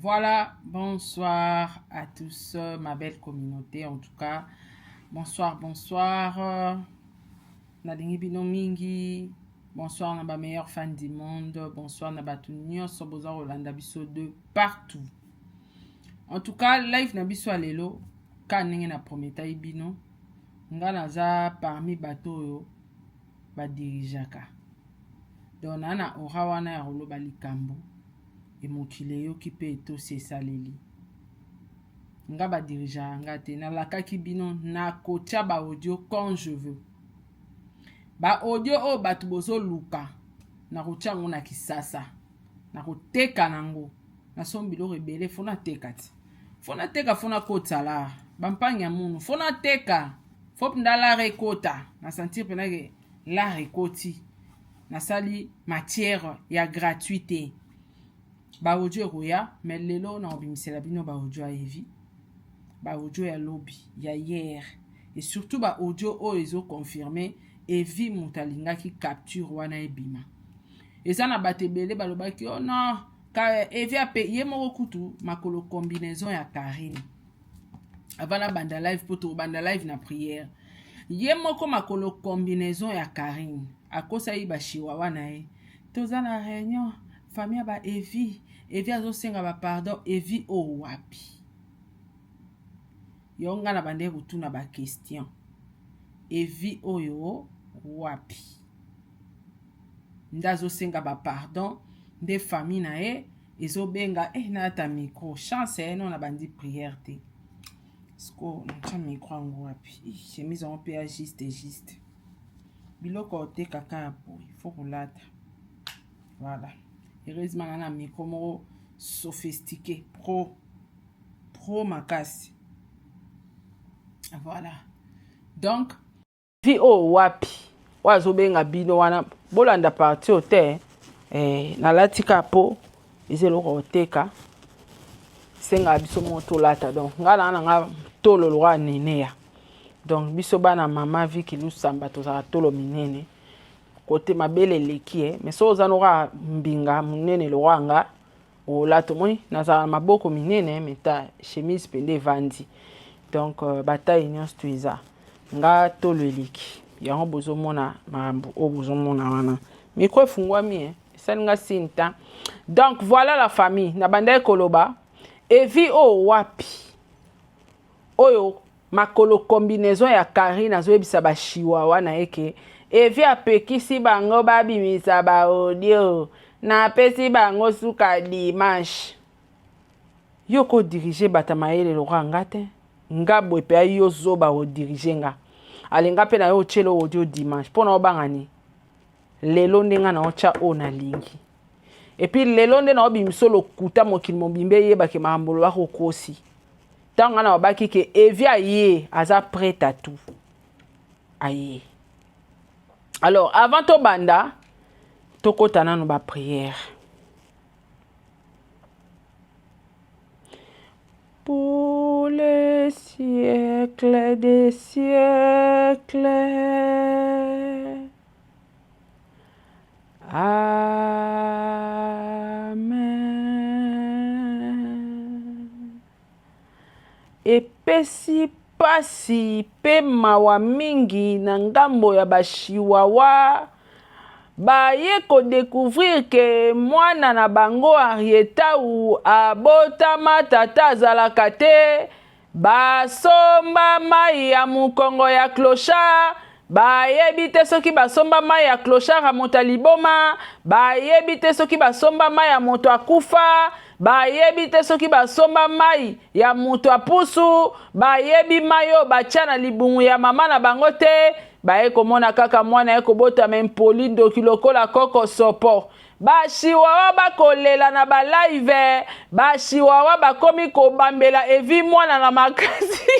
Voilà, bonsoir à tous, ma belle communauté. En tout cas, bonsoir. Nadingi bino mingi. Bonsoir na ba meilleurs fans du monde. Bonsoir na batu nyonso boza Rolanda biso de partout. En tout cas, live na biso alelo ka ndenge na prometa ibino. Nga naza parmi bato yo ba dirijaka. Donc na ora wana ya koloba likambo. Et mokile yo ki pe to se saleli nga ba dirija nga te na lakaki bino na kotia ba audio quand je veux ba audio o batu bozo luka na kotia ngo na kisasa na koteka nango na sombilo rebele fona tekati fona teka fona kotala bampanya munu fona teka fop ndala rekota na sentir penage la rekoti na sali matière ya gratuité ba audio roya mais lelo na obimisela bino ba audio evi ba audio ya lobby ya hier et surtout ba audio o ezo confirmer evi mutalinga ki capture wana ebima eza na batebele balobaki oh non ka evi ape ye moko kutu makolo combinaison ya Karine avant la banda live poto banda live na prière ye moko makolo combinaison ya Karine akosa yi bashiwa wana e toza na réunion famille ba evi azosenga ba pardon evi o wapi yonga na bande kutuna ba question evi oyo wapi ndazo senga ba pardon de famille na ezobenga na ta micro chance non na bandi prière te sko na micro ngo wapi chemise en pa juste biloko te kaka po il faut kulata voilà. Heureusement, on a un micro sophistiqué, pro makasi. Voilà. Donc, vi o wapi wazo benga bino wana bolanda parti ote na latika po izelo ko teka senga biso moto lata donc ngala nga tolo lwa nene ya donc biso bana mama vi ki lusamba to za tolo minene côté mabele leki mais so zanora mbinga munene loanga o lato moni naza maboko minene meta chemise pende vandi donc bataille nyonso tuiza nga tolo leki yango bozo mona mambo o bozo mona wana micro fungwami salinga sinta donc voilà la famille na banda koloba evi o wapi oyo makolo combinaison ya Karine azoyebisa bashiwa wana eke evi apekisi bango babimisa ba audio na pesi bango suka dimanche yoko diriger batamayele lokanga te ngabo pe yo zoba o diriger nga alinga pe na yo chelo audio dimanche pona obangani lelo ndenga na ocha ona lingi et puis lelo nde na obimiso lokuta mokili mobimbe yeba ke mahambolo bako kosi tanga na obaki ke evi aye aza prêt à tout aye. Alors, avant to banda, to kotana no ba prière. Pour les siècles des siècles. Amen. Epesi pasi pe mawa mingi na ngambo ya bashiwawa baye ko découvrir que mwana na bango Henrietta ou abotama tata azalaka te basomba mai ya mukongo ya clochard bayebi te soki basomba mai ya clochard amonta liboma bayebi te soki basomba mai ya moto akufa bayebi te soki basomba mai ya moto apusu bayebi mai oyo batia na libungu ya mama na bango te baye komona kaka mwana ye kobota mempoli ndoki lokola koko sopo bashiwawa bakolela na balive bashiwawa bakomi kobambela evi mwana na makasi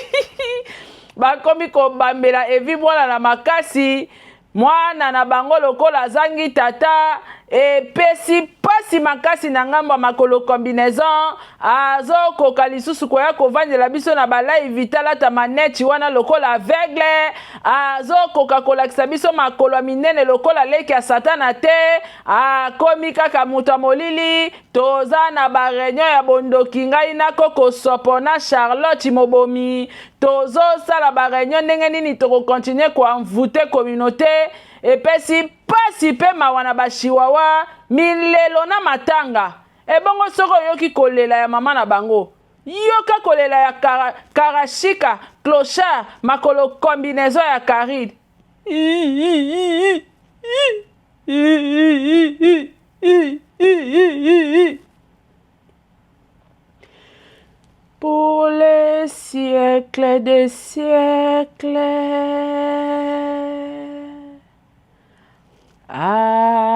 bakomi kobambela evi mwana na makasi mwana na bango lokola zangi tata epesi pasi makasi na ngambo makolo combinaison azokoka lisusu koya kovandela biso na balive talata maneti wana lokola aveugle azokoka kolakisa biso makolo minene lokola leki ya satana te akomi kaka moto molili toza na bareunion ya bondoki ngai na koko sopo na Charlotte mobomi tozosala bareunion ndenge nini tokokontinue koanvute communauté epesi pasi pe mawana bashiwawa milelo na matanga ebongo soko yoki kolela ya mama na bango yoka kolela ya karashika clochard makolo combinaison ya karide pour les siècles des siècles. Amen.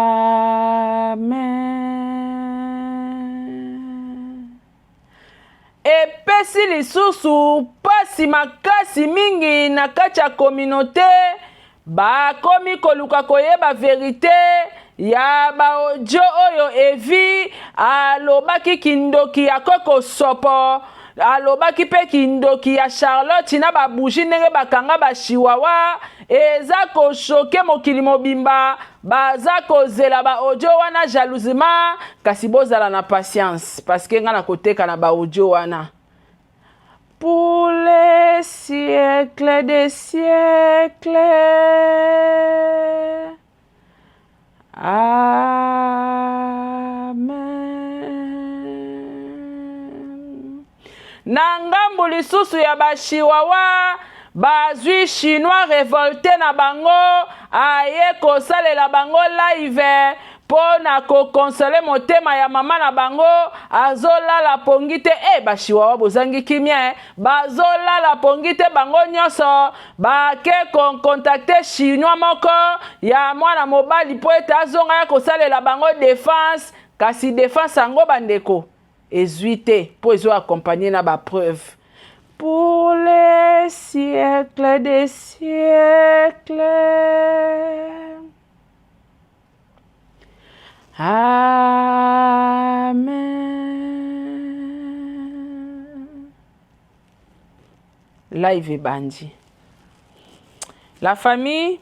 Epesi lisusu pasi makasi mingi na kati ya communauté bakomi koluka koyeba verité ya baodio oyo evi alobaki kindoki ya koko sopo alobaki pe kindoki ya Charlotte na babushi ndenge bakanga bashiwawa eza koshoke mokili mobimba baza kozela baaudio wana jalousement kasi bozala na patience parce que nga na koteka na baaudio wana pour les siècles des siècles. Amen. Na ngambo lisusu ya bashiwawa bazwi chinois révolté na bango aye kosalela bango live pona kokonsole motema ya mama na bango azolala pongi te bashiwawa bozangi kimia bazolala pongi te bango nyonso bake kontakte chinois moko ya mwana mobali po ete azonga ya kosalela bango défense kasi défense yango bandeko ezwi te po ezo accompagner na bapreuve pour les siècles des siècles. Amen. Live et bandi. La famille,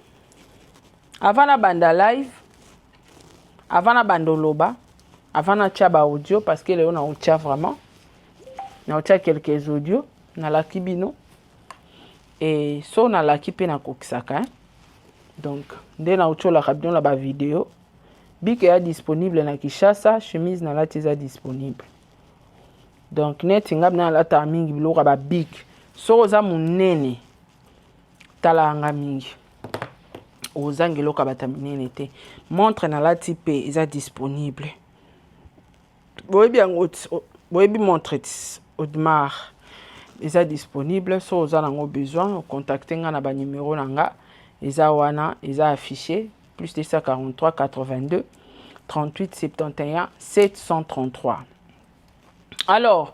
avant la banda live, avant la bandoloba, avant la tchaba audio, parce que là on a audio vraiment, on a audio quelques audios, on a la kibino, et ça on a la kipe na kokisaka. Donc, dès na audio la rabidon la ba vidéo. Bik est disponible na Kishasa, chemise na la tiza disponible. Donc net ngab na la ta mingi biloko ba bik. So oza munene tala nga mingi. Oza ngelo ka bata minene te. Montre na la type est disponible. Boyebi boyebi montre Audemars est disponible. So oza nango besoin contacter nga na ba numéro nanga. Eza wana eza affiché. Plus de 143 82 38 71 733. Alors,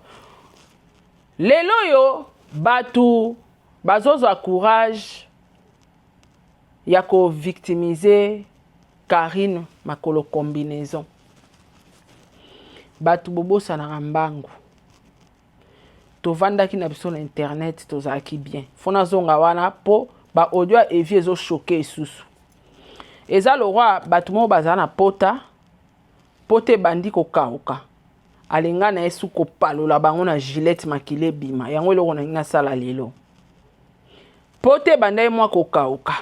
les loyo batu bazozo a courage yako victimiser Karine makolo combinaison. Batu bobo sana rambangu. Tovanda ki na biso na internet tozaki bien. Fona zonga wana po ba audio evi ezo choquer susu. Eza le roi batumo bazana pota pote bandi kokauka alinga na esu kopalola bango na Gillette makile bima yango eloko na ngina sala lelo pote bandai mwa kokauka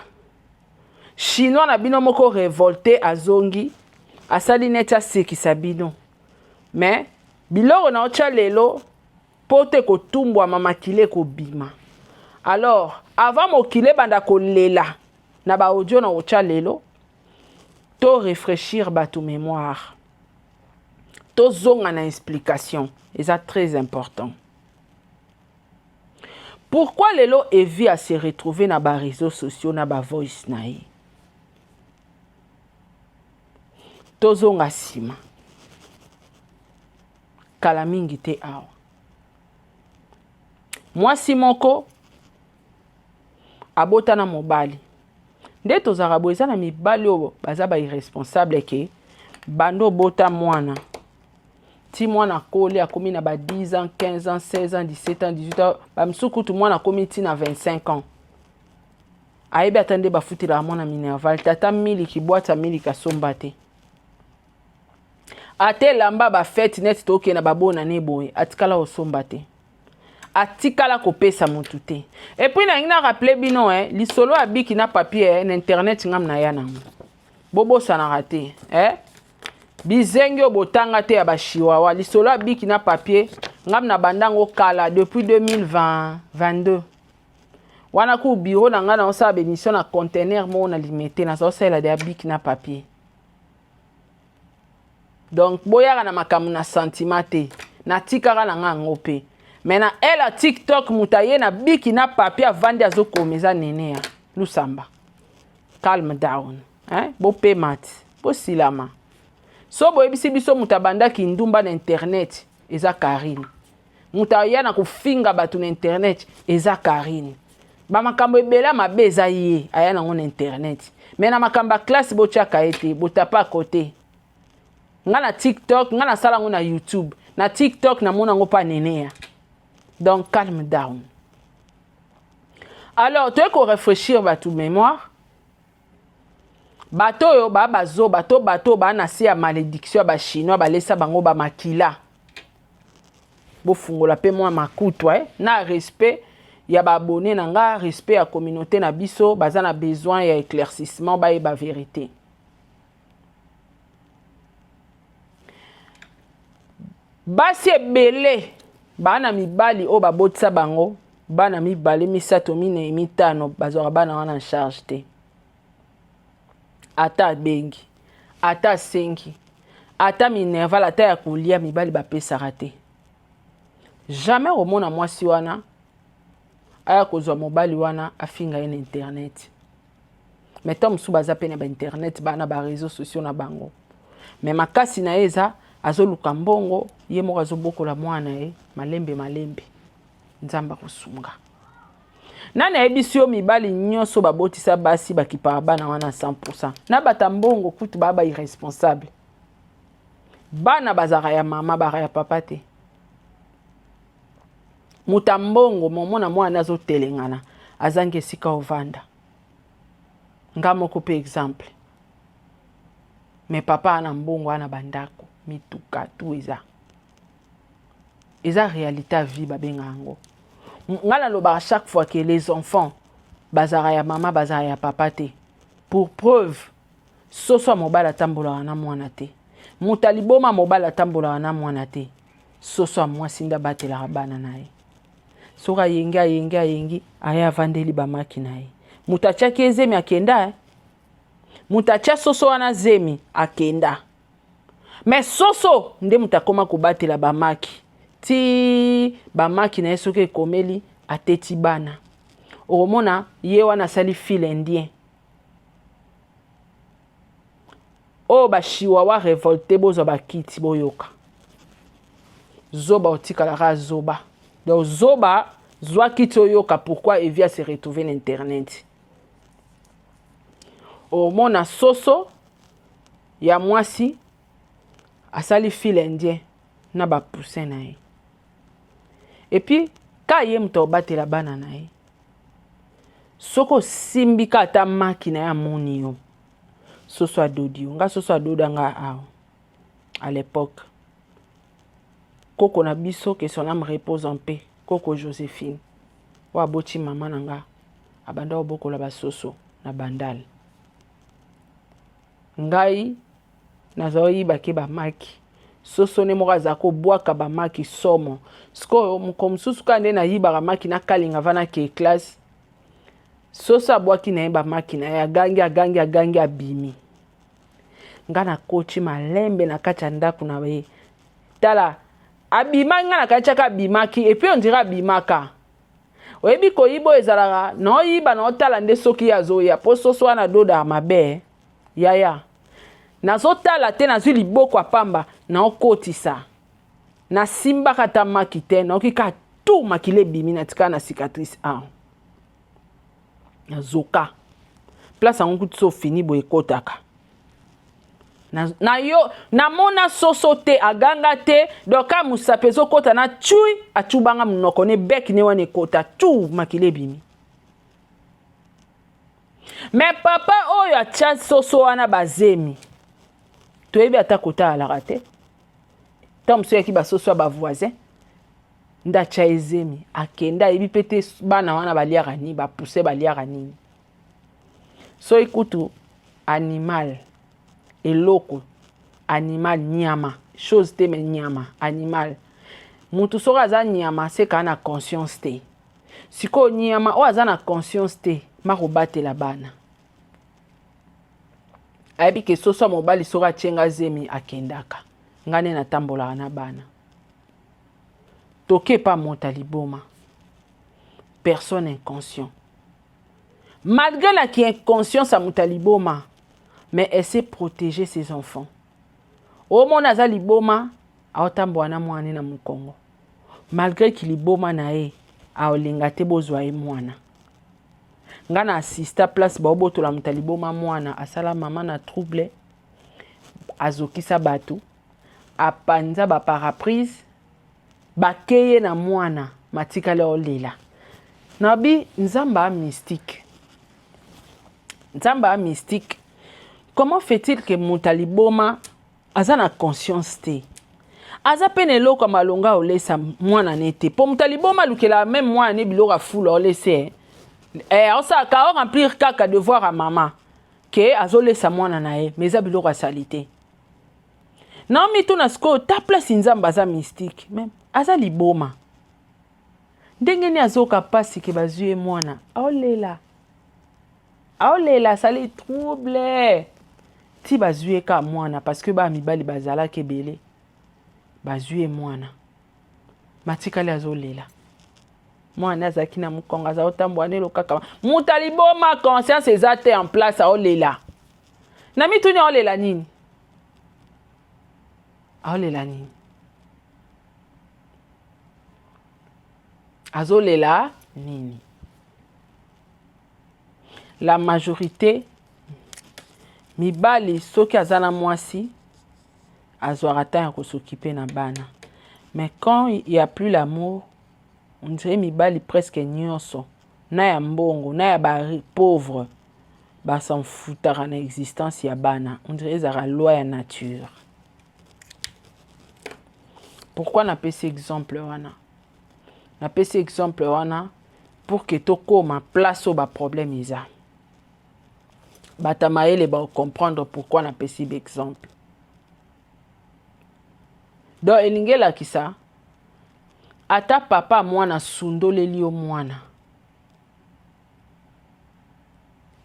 chinois na bino moko révolté azongi asali neti asekisa bino mais biloko na ocha lelo pote kotumbwa mamakile kobima alors avant mokile banda kolela na ba audio na ocha lelo to réfléchir bato mémoire to zonga na explication et ça très important. Pourquoi lelo evi à se retrouver na ba réseaux sociaux na ba voice nae to zonga sima kala mingi te awa mwasi moko abota na mobali nde tozaka boye eza na mibali oyo baza ba irresponsable ke bando bota mwana ti mwana koli akomi na ba 10 ans 15 ans 16 ans 17 ans 18 ans ba msukutu mwana akomi ti na 25 ans ayebi atande bafutela mwana minerval tata miliki bwata miliki asomba te ate lamba ba fete net toke na babona ne boye atikala osomba te atikala kopesa mutu te et puis na ngina rappeler bino lisolo abiki na papier na internet ngam na ya nango bobo sanaka te bizengi obotanga te ya bashiwawa lisolo abiki na papier ngam na bandango kala depuis 2022 wana ku bureau na nga na osala bémission na conteneur mo na limité na osala de abiki na papier donc boyaka na makamu na sentiment te na tikaka na nga ngope mena ela TikTok mutaye na biki na papier avandi azokomeza nene ya lusamba calm down bo pemat bo silama so boyebisi biso mutabanda ki ndumba na internet eza Karine mutaya na kufinga batu na internet eza Karine ba makambo ebela mabe eza ye aya na ngona internet mena makamba classe bo chaka ete botapa côté nga na TikTok nga na sala ngona YouTube na TikTok na mona ngo pa nene ya donc calme down alors tu es réfléchir ba tout mémoire bato yo bazo bato ba na si ya malédiction ba chinois ba lesa bango ba makila bo fungola pe moi makutu na respect ya ba abonné na nga respect ya communauté na biso baza na besoin ya éclaircissement ba e ba vérité basi ebele bana mibali o babotisa bango bana mibale misato mine mitano bazora bana wana en charge te ata bengi ata sengi ata minerval ata ya kolia mibali bapesaka te jamais omona mwasi wana aya kozwa mobali wana afinga ye na internet mais tom su baza pe na ba internet bana ba réseaux sociaux na bango mais makasi na eza azoluka mbongo ye moko azobokola mwana ye malembe nzamba kosunga nani ayebisi yo mibali nyonso babotisa basi bakipaka bana wana 100% na bata mbongo kutu baba irresponsable bana bazaka ya mama baka ya papa te mutambongo momona mwana azotelengana azangi esika ovanda nga moko pe exemple mais papa ana mbongo ana bandako mituka tu eza réalité à vie babenga yango ngala loba à chaque fois que les enfants bazara ya mama bazara ya papa te pour preuve soso mobala tambola na mwana te mutali boma mobala tambola na mwana te soso mwasi nda batela bana naye soka yengi aya vandeli bamaki naye mutacha kezemi akenda mutacha soso wana zemi akenda mais soso nde mutakoma kubatela bamaki ti bamaki na soke komeli ateti bana omona ye wana sali file indien o ba chihuahua révolté bozo bakiti boyoka zoba otikala zoba donc zoba zwa kiti oyoka pourquoi Evia se retrouver na internet omona soso ya mwasi asali file indien na ba poussin na ye et puis ka ye mto batela bana na ye soko simbika ata maki na ya moni yo soso adodi nga soso adodanga à l'époque koko na biso que son âme repose en paix koko Joséphine wa boti mama nanga abanda obokola basoso na bandal ngai nazoyi bake ba maki soso ne moko azako bwaka ba maki somo sko mukomsusu kande na yibaka maki na kalinga vana ke classe soso abwaki na ba maki na ya gangi abimi ngana kochi malembe na kacha ndaku na we tala abima ngana kacha ka bimaki et puis on dirait bimaka oyebi ko yibo ezalaka no yiba na otala nde soki yazoya po soso wana doda mabe yaya nazotala te nazwi liboko apamba na okotisa na simba kata maki te na okika tu makile bimi na tika na cicatrice na zoka place ango kutu so fini boye kotaka na yo namona soso te aganga te doka musapezo kota na chui achubanga munoko ne bek ne wane kota tu makile bimi mais papa oyo atia soso wana bazemi toyebi ata kota alaka te tam so yaki basoso ba voisin nda tia ezemi akenda yebi pete bana wana baliaka ni ba pousser baliaka ni so ikutu animal eloko animal nyama chose te mais nyama animal mutu soko aza nyama seka na conscience te siko nyama o aza na conscience te makobatela bana ayebi ke soso mobali soko atienga zemi akendaka ngane natambolaka na bana toke pa mota liboma personne inconscient malgré la qui inconscience à mutaliboma mais elle sait protéger ses enfants. Au mon azali boma, a otambo na mwana na mukongo. Malgré qu'il boma na e, a olingate bozwa e mwana. Ngana assista place ba oboto la mutaliboma mwana, asala mama na trouble, azokisa batu, apanza ba paraprise, bakeye na mwana, matikale olela. Nabi nzamba mystique. Nzamba mystique. Comment fait-il que mutaliboma aza na conscience te? Aza penelo comme alonga olesa mwana nete. Po mutaliboma lukela même mwana ne bilora fula olese. On sa ka remplir kaka devoir à maman. Que azolesa mwana na e, mais bilora salité. Non mi tu nasko ta place nzamba aza mystique même. Aza liboma. Ndenge ni azoka pasi ke bazue mwana. Aolela. Aolela ça les trouble. Ti bazue ka mwana parce que ba mibali bazala kebele bazue mwana matikali azolela mwana azaki na mukonga za otambwa ne lokaka mutaliboma conscience ezate en place aolela na mituni aolela nini azolela nini la majorité mibali soki azana mwasi azwaka temps ya s'occuper na bana mais quand il y a plus l'amour on dirait mibali presque nyonso na ya mbongo na ya ba pauvre ba s'en foutara na existence ya bana on dirait ezara loi ya nature. Pourquoi na pesi exemple wana na pesi exemple wana pour que tokoma place au ba problème isa batamaele ba comprendre pourquoi na pesi exemple. Donc elingela kisa ata papa mwana sundoleli o mwana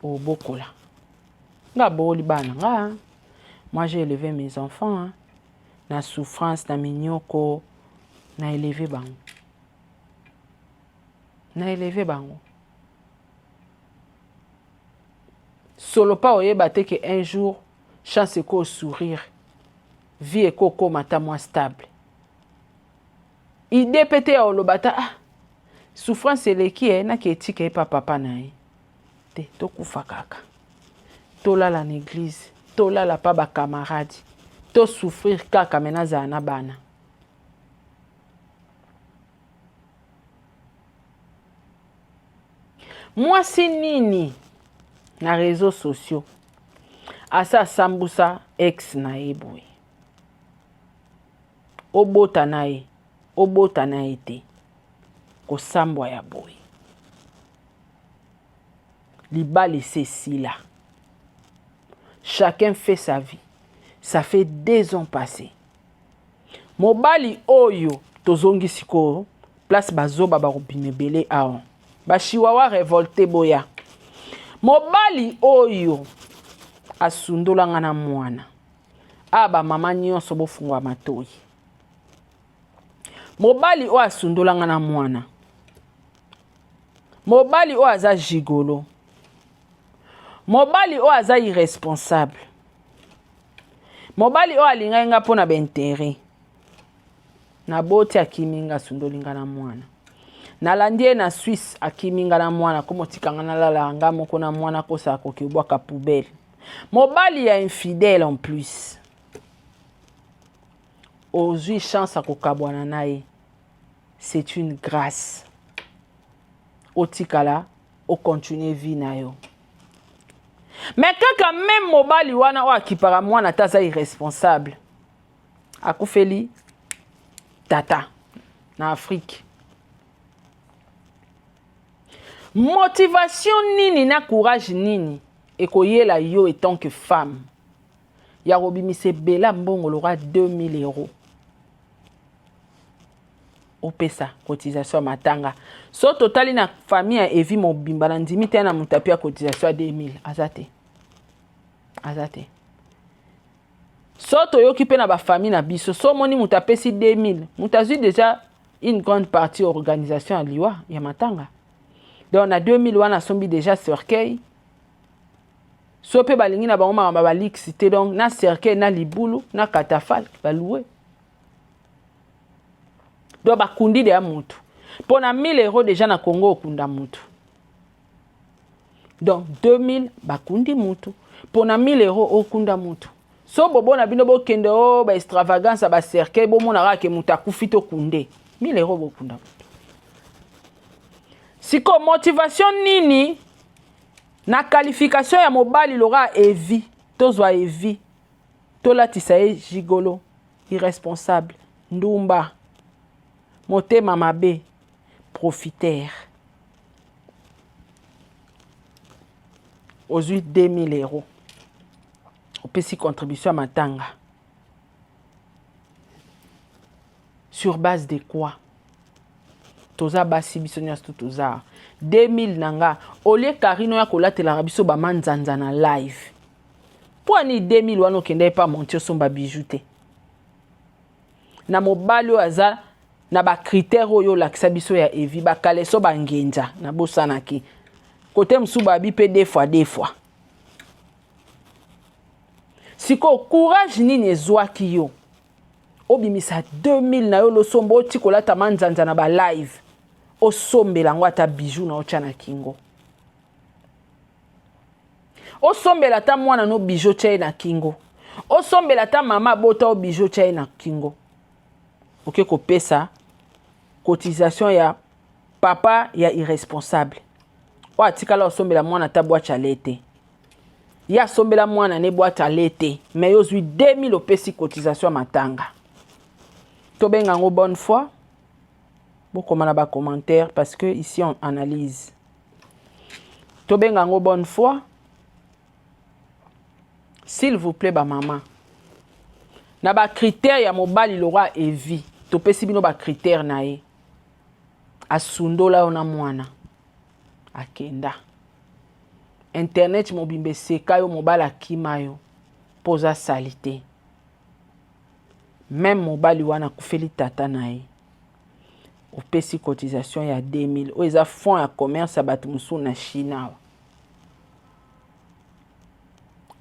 obokola nga boli bana nga moi j'ai élevé mes enfants hein. Na souffrance na minyoko na élevé bango solo pa oyeba te que un jour chance ko sourire vie ko mata moins stable idée pété au lobata souffrance eleki na ke etika pa papa na ye te to kufa kaka to la l'église to la pa ba camarade to souffrir kaka menaza na bana moi si nini na réseaux sociaux asa sambusa ex na eboy obota na ete ko sambwa ya boy libali c'est là chacun fait sa vie ça fait 2 ans passés mobali oyo tozongi siko place bazoba ba robinebele aon ba chihuahua révolté boya mobali oyo asundolanga na mwana aba mama nyonso bofungwa matoyi mobali o asundolanga na mwana mobali o aza gigolo mobali o aza irresponsable mobali o alinga pona bentere na boti akiminga sundolinga na mwana nalandie na Suisse akiminga na mwana komotikanga na lala nga moko na mwana kosa koki bwaka poubelle Mobali est infidèle en plus. Aujourd'hui, chance à kokabwana nae. C'est une grâce. Otikala, o continue vie na yo. Mais quand même mobali wana wa kipara mwana taza irresponsable. Akufeli tata na Afrique. Motivation nini na courage nini ekoyela yo étant que femme. Ya robimise bela mbongo lora 2000 euros. Opesa cotisation matanga. So totali na famille ya Evi mobimba na ndimi te na mutapi ya cotisation 2000 azate. Azate. So toyoki pe na ba famille na biso so moni mutapesi 2000. Mutazu déjà une grande partie organisation à liwa ya matanga. Donc na 2000 wana sombi déjà cercueil. So pe balingi na bango ma balixité donc na cercueil na libulu na catafalque baloué. Donc bakundi de mutu. Pour na 1000 euros déjà na Congo okunda mutu. Donc 2000 bakundi mutu. Pour na 1000 euros okunda mutu. So bobo na bino bo kende o ba extravagance ba cercueil bo mona ra ke mutu akufito kunde. 1000 euros bokunda mutu. Siko motivation nini na qualification ya mobali lora Evi. Tozwa Evi. Tola tisaye gigolo. Irresponsable. Ndumba. Motema mabe. Profiteur. Aujourd'hui 2000 euros. Opesi contribution à matanga. Sur base de quoi? Toza basi bisonyas tout toza. 2000 nanga. Olie karino ya kolatela biso ba manzanza na live. Pour ni 2000 wano kende pa monter somba bijouté. Na mobali o aza na ba critère oyo lakisa biso ya Evi ba kaleso ba ngenja na bosana ki. Côté msuba bi pe des fois. Siko courage nini ezwaki yo. Obimisa 2000 na yo lo sombo tikola ta manzanza na ba live. O sombela ngwata bijou na ocha na kingo. O sombela ta mwana no bijou chai na kingo. O sombela ta mama bota o bijou chai na kingo. Ok ko pesa cotisation ya papa ya irresponsable. Wa tikala o sombela mwana ta boîte à lait. Ya sombela mwana ne boîte à lait. Mais yo zui 2000 o pesi cotisation matanga. To benga ngo bonne foi. Beaucoup de commentaires parce que ici on analyse. To benga ngo bonne foi. S'il vous plaît ba maman. Na ba critère ya mobali lora Evi. To pesi bino ba critère na ye. Asundola ona mwana. Akenda. Internet mobimbe seka yo mobala kimayo. Posa salite. Même mobali wana kufeli tata na ye. Opesi cotisation ya 2000. O eza fonds ya commerce abatu musu na China.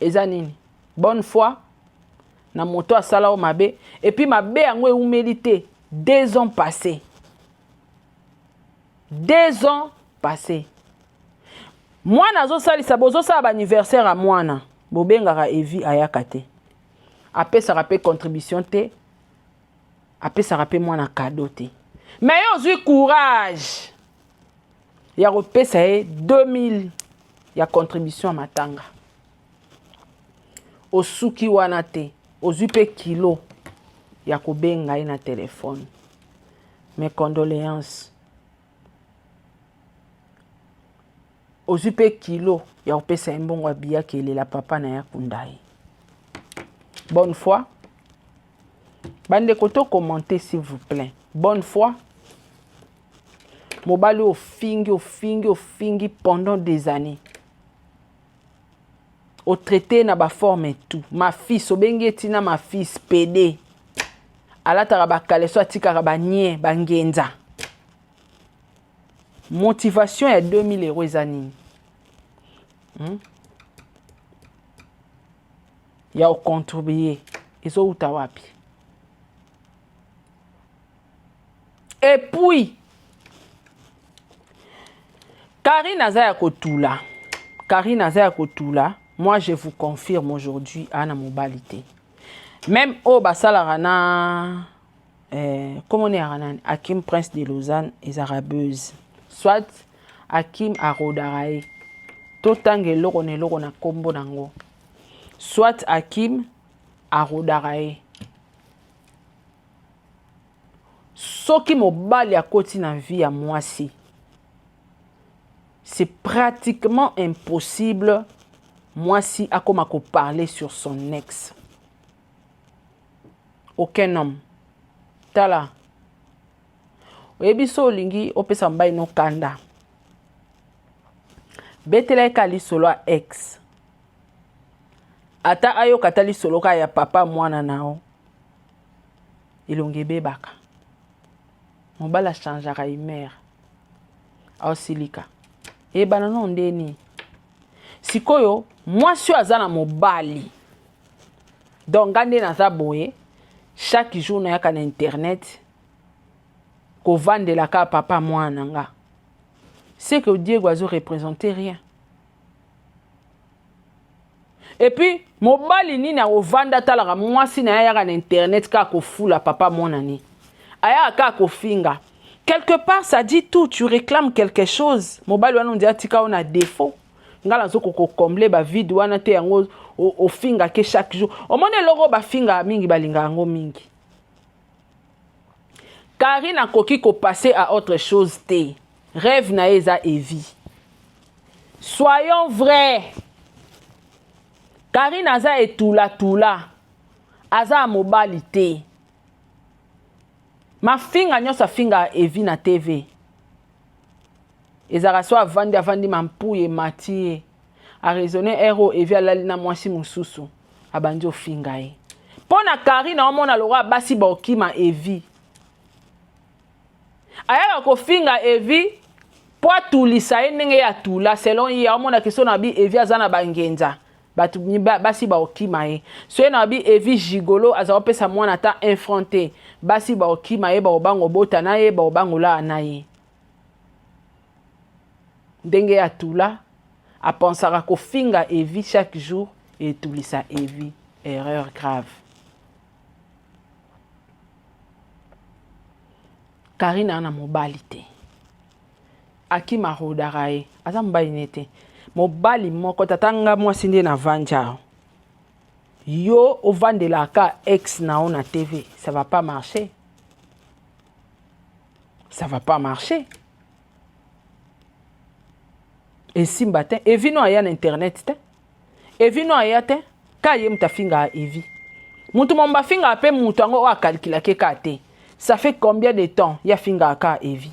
Eza nini? Bonne foi. Na moto asala o mabe. Et puis mabe yango eumeli 2 ans passés. 2 ans passés. Mwana zo salisa bozo sa ba anniversaire a mwana. Bobengaka Evi ayakate. Apesa rapé contribution te. Apesa rapé mwana cadeau te. Mais yo zui courage. Ya repesa 2000 ya contribution à matanga. Osuki wana te. Ozui pe kilo ya kobenga na téléphone. Mes condoléances. Ozui pe kilo ya opesa mbongo abia kele la papa na ya kundai. Bonne foi. Bande koto commenter s'il vous plaît. Bonne foi. Mobali au fingi pendant des années. Au traité na ba forme et tout. Ma fille sobengi tina ma fille PD. Alata ba kaleso atika ba nie bangenza. Motivation ya 2000 euros ezani. Ya au contribuer. Ezo utawapi. Et puis Karine Azaya Kotula. moi je vous confirme aujourd'hui ana mobalité. Même au basalarana comment on est Hakim Prince de Lausanne et Arabeuse. Soit Hakim Arodarae. Totange loko ne loko na kombo nango. Soit Hakim Arodarae. Soki mobali a koti na vie à moi si. C'est pratiquement impossible moi si à comme parler sur son ex. Aucun homme. Tala. Oyebiso lingi opesa mbai no kanda. Betela kali solo a ex. Ata ayo katali solo ka ya papa mwana nao. Ilonge bebaka. Mobala changera humeur. Ausilika. E banano ndeni. Sikoyo, moi suis azana mobali. Donc gande na za boye. Chaque jour na yaka na internet. Ko vende la ka papa mwana nga. C'est que Diego Azo représentait rien. Et puis, mobali ni na ovanda talaka mwasi na yaka na internet ka ko fula papa mwana ni. Aya ka ko finga. Quelque part, ça dit tout. Tu réclames quelque chose. Mobali wana on tika on a défaut. Ngala zo ko combler ba vide wana te yango o finga ke chaque jour. O mone logo ba finga mingi balinga ngo mingi. Karine a koki ko passer à autre chose te. Rêve na eza evi. Soyons vrais. Karine aza etula. Aza mobali te. Ma finga nyosa finga evi na TV. Ezara so avandi mampouye matie. A raisonner ero evi alali na mwasi mususu. Abandi ofinga e. Pona Karine na omona lora basi ba okima evi. Aya ko finga evi po tulisa ndenge ya tula selon ye omona keso na bi evi azana bangenza. Batu basi ba okima e. So na bi evi gigolo aza opesa mwana ta infronté. Basi ba okima e ba obango bota na ye ba obango la na ye. Ndenge ya tula a pensara ko finga evi chaque jour et tulisa evi. Erreur grave. Karine ana mobali te. Hakim Arodarae. Aza mobali nete. Mobali moko tatanga mwasi nde na vanja. Yo ovandela ka ex na on na TV. Ça va pas marcher. Ça va pas marcher. Et simba te. Evi no aya na internet te. Evi no aya te. Ka ye mta finga evi. Mutu momba finga ape mutu ango wa calcula ke ka te. Ça fait combien de temps ya finga ka evi?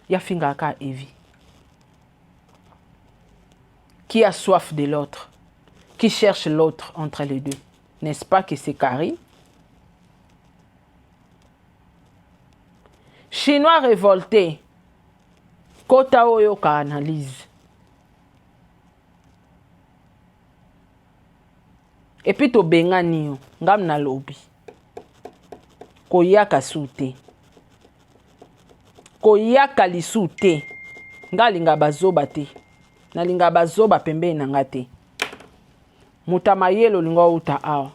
Ya finga ka evi. Qui a soif de l'autre? Qui cherche l'autre entre les deux? N'est-ce pas que c'est Karine? Chinois révolté. Kota oyo ka analyse. Et puis to bengani yo. Ngam na lobi. Koyaka sute. Koyaka lisute. Ngalinga bazoba te. Nalinga bazoba pembe na ngate. Mutamayelo lingo uta awa.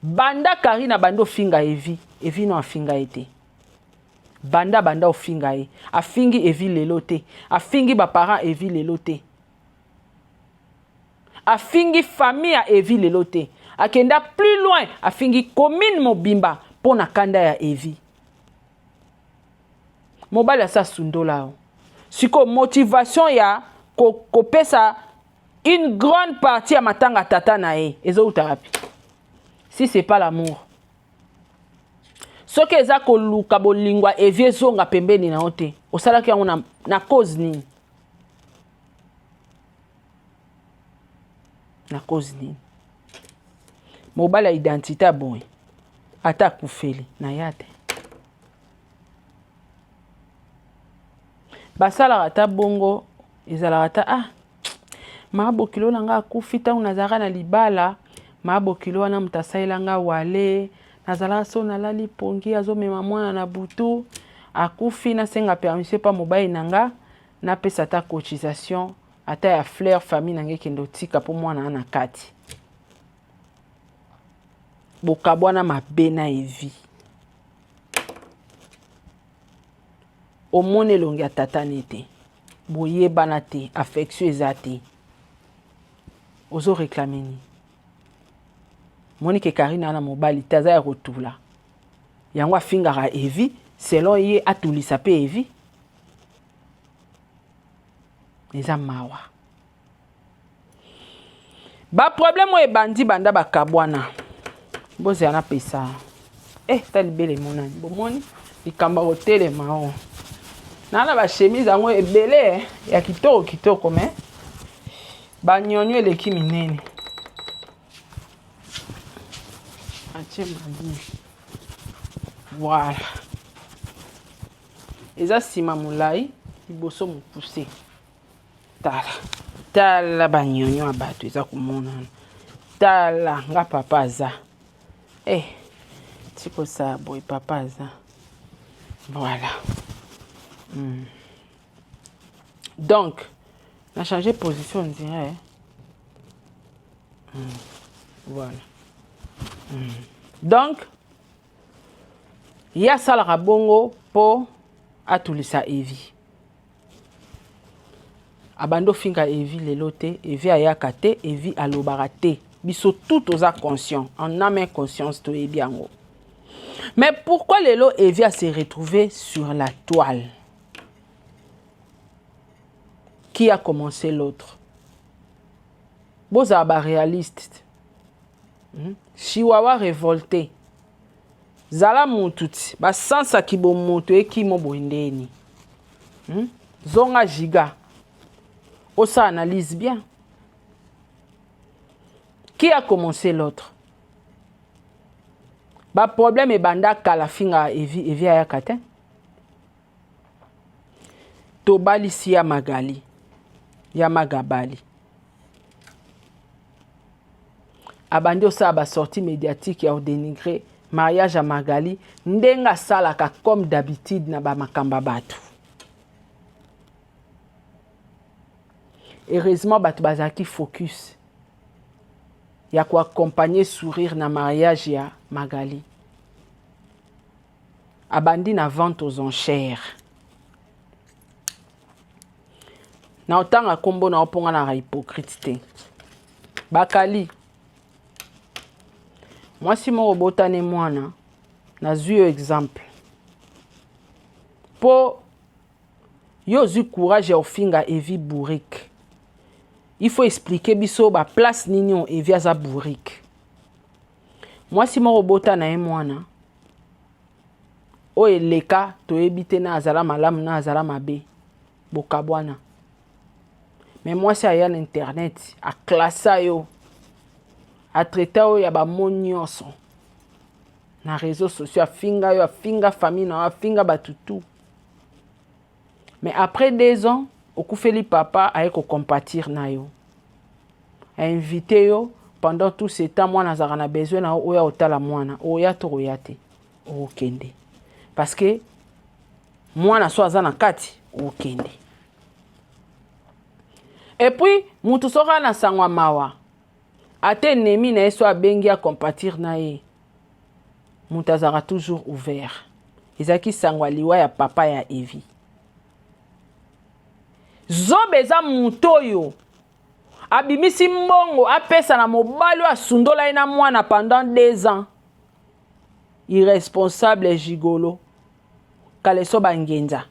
Banda Karina bando finga evi. Evi no afinga ete. Banda ofinga e. Afingi evi lelote. Afingi ba parents evi lelote. Afingi famille a evi lelote. Akenda plus loin. Afingi commune mobimba. Pona kanda ya evi. Mobile ya sa sundola. Siko motivation ya ko pesa une grande partie à matanga tata na e. Ezo utarapi. Si c'est pas l'amour. Soki eza ko luka bolingwa evie zonga pembeni na ote. Osalaki yango na cause nini? Na cause nini? Mobile identité bon. Ata kufeli na yate. Basala ata bongo ezala ata mabo kilo nanga kufita unazara na libala mabo kilo wana mtasaila nga wale nazala so nalali pongi azo mema mwana na butu akufi na senga permission pa mobali nanga na pesa ta cotisation ata ya fleur famille nange kendo tika po mwana na kati bokabwana mabe na evi omone elongi ya tata nete boyebana te affection eza te ozo réclamer ni Monique Karina na mobali taza ya rotula yango afingaka evi selon ye atulisa pe evi eza mawa ba problème o ebandi banda bakabwana boze ana pesa tali bele monani bomoni likamba hotele mao nana ba chemise yango ebele ya kitoko me ba nyonyo eleki minene atie mabini voilà eza sima molai liboso mopuse tala ba nyonyo abato eza komonana tala nga papa aza tiko sa boy papa aza voilà donc on a changé de position on dirait voilà donc ya salaka bongo po atulisa evi abando finga evi lelo te evi ayaka te evi alobaka te biso tout oza conscient en âme conscience to ebi yango mais pourquoi lelo evi a se retrouvé sur la toile? Qui a commencé l'autre? Bozaba réaliste. Chihuahua révolté. Zala mututi. Ba sansa kibo moto eki mo boindeni. Zonga giga. Osa analyse bien. Qui a commencé l'autre? Ba problème e banda kala finga evi ayakate. Tobali siya magali. Ya magabali. Abandi osa ba sortie médiatique ya dénigrer mariage à Magali ndenga salaka comme d'habitude na ba makamba batu. Heureusement batu bazaki focus ya ko accompagner sourire na mariage ya Magali. Abandi na vente aux enchères. Na otanga kombo na oponga na hypocrite te. Bakali. Moi si mo botane mwana na zui exemple. Po yo zu courage ya ofinga evi bourrique. Il faut expliquer biso ba place nini on evi aza bourrique. Moi si mo botana mwana o eleka to ebite na azala malamu na azala mabe bokabwana. Mais moi, c'est à l'internet, à classer yo, à traiter yo, ya ba monyoso. Na réseaux sociaux, à finga famille, à finga batutu. Mais après 2 ans, au koufeli papa, a compatir na yo. A invité yo, pendant tout ce temps, moi, nazarana besoin na oya otala mwana, oya to oyate, o kende. Parce que, moi, na so azana kati, o kende. Et puis, mutu soka na sangwa mawa. Ate nemi na eso abengi a compatir na ye. Mutu azara toujours ouvert. Ezaki sangwa liwa ya papa ya Evi. Zobeza muto yo. Abimisi mbongo apesa na mobali wa sundola ina mwana pendant 2 ans. Irresponsable et gigolo. Kaleso bangenza.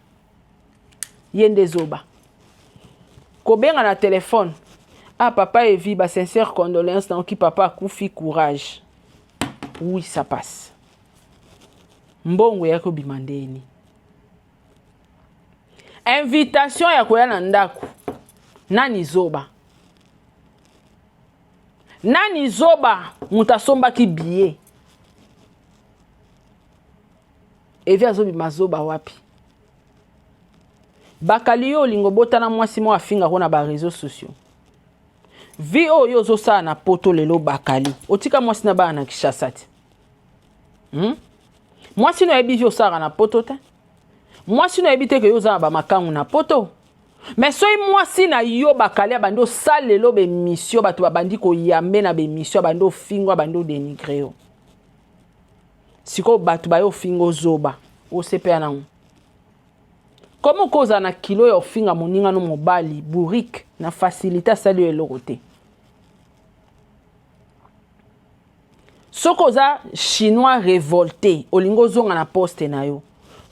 Yende zoba. Kobenga na téléphone. Ah, papa Evi, ba sincère condoléance dans qui papa koufi courage. Oui, ça passe. Mbongo yako bimandeni. Invitation ya koya na ndaku. Nani zoba? Nani zoba mutasomba ki billet. Evi azobi mazoba wapi? Bakali yo lingo botana mwasi mo afinga ko na ba réseaux sociaux. Vi oyo zo sa na poto lelo bakali. Otika mwasi na ba na Kishasa ti. Mwasi no ebi jo sa na poto ta. Moi si na ebite que yo za ba makangu na poto. Mais soy moi si na yo bakale bando salelo be mission bato babandi ko yambe na be mission bando fingo bando dénigrer yo. Siko bato ba yo fingo zoba o CPA na. Comment koza na kilo yo finga moninga no mobali bourrique na facilité salu elorote. Sokoza chinois révolté olingo zonga na poste na yo.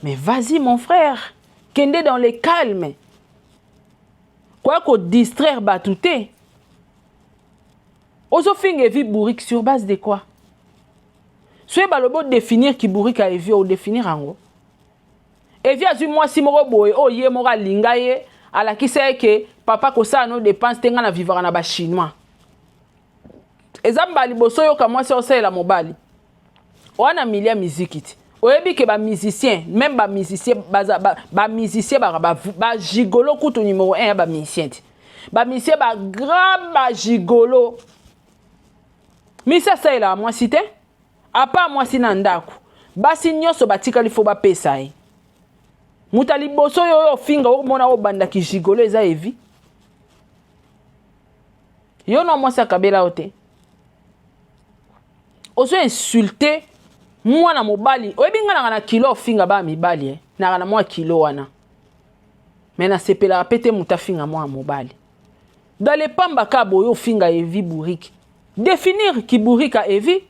Mais vas-y mon frère, kende dans le calme. Quoi qu'on distraire batouté. Ozo finge vi bourrique sur base de quoi? Soit balobo définir qui bourrique a evi ou définir ango. Evi azu moi si moko boye o ye mora linga ye ala ki sait que papa ko sa no dépense tenga na vivre na ba chinois. Ezamba liboso yo ka moi se osela mobali. Wana milia mizikiti. Oyebi ke ba musicien, même ba musicien ba musicien ba gigolo kutu numéro 1 ba musicien. Ba musicien ba grand ba gigolo. Misa ça ila moi cité. Apa moi sina ndaku. Basi nyoso batikali fo ba pesa yi. Mutali boso yo finga o mona o banda ki gigolo eza evi. Yo no moi sa kabela ote. Oso insulter moi na mobali oyebi nga na kilo finga ba mibali na moi kilo wana mais na sepela pété muta finga moi mobali dans les pamba ka boyo finga evi bourrique définir ki bourrique a evi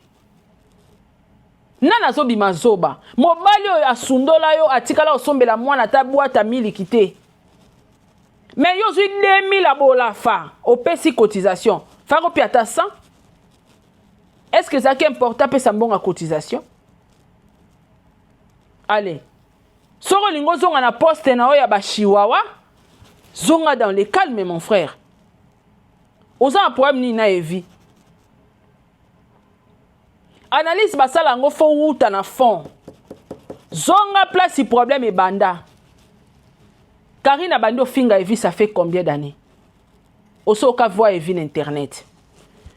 nana zobi mazoba mobali oyo asundola yo atikala osombela mwana ta boîte milikité mais yo zui 2000 abola fa opesi cotisation fa ko piata 100 est-ce que ça qui important pe sambonga cotisation. Allez, soro lingo zonga na poste na oya ba chihuahua, zonga dans le calme mon frère. Oza un problème ni na evi. Analyse basala ngo fo wuta na fond. Zonga place problème e banda. Karina bando finga evi ça fait combien d'années? Oso ka voix evi na internet.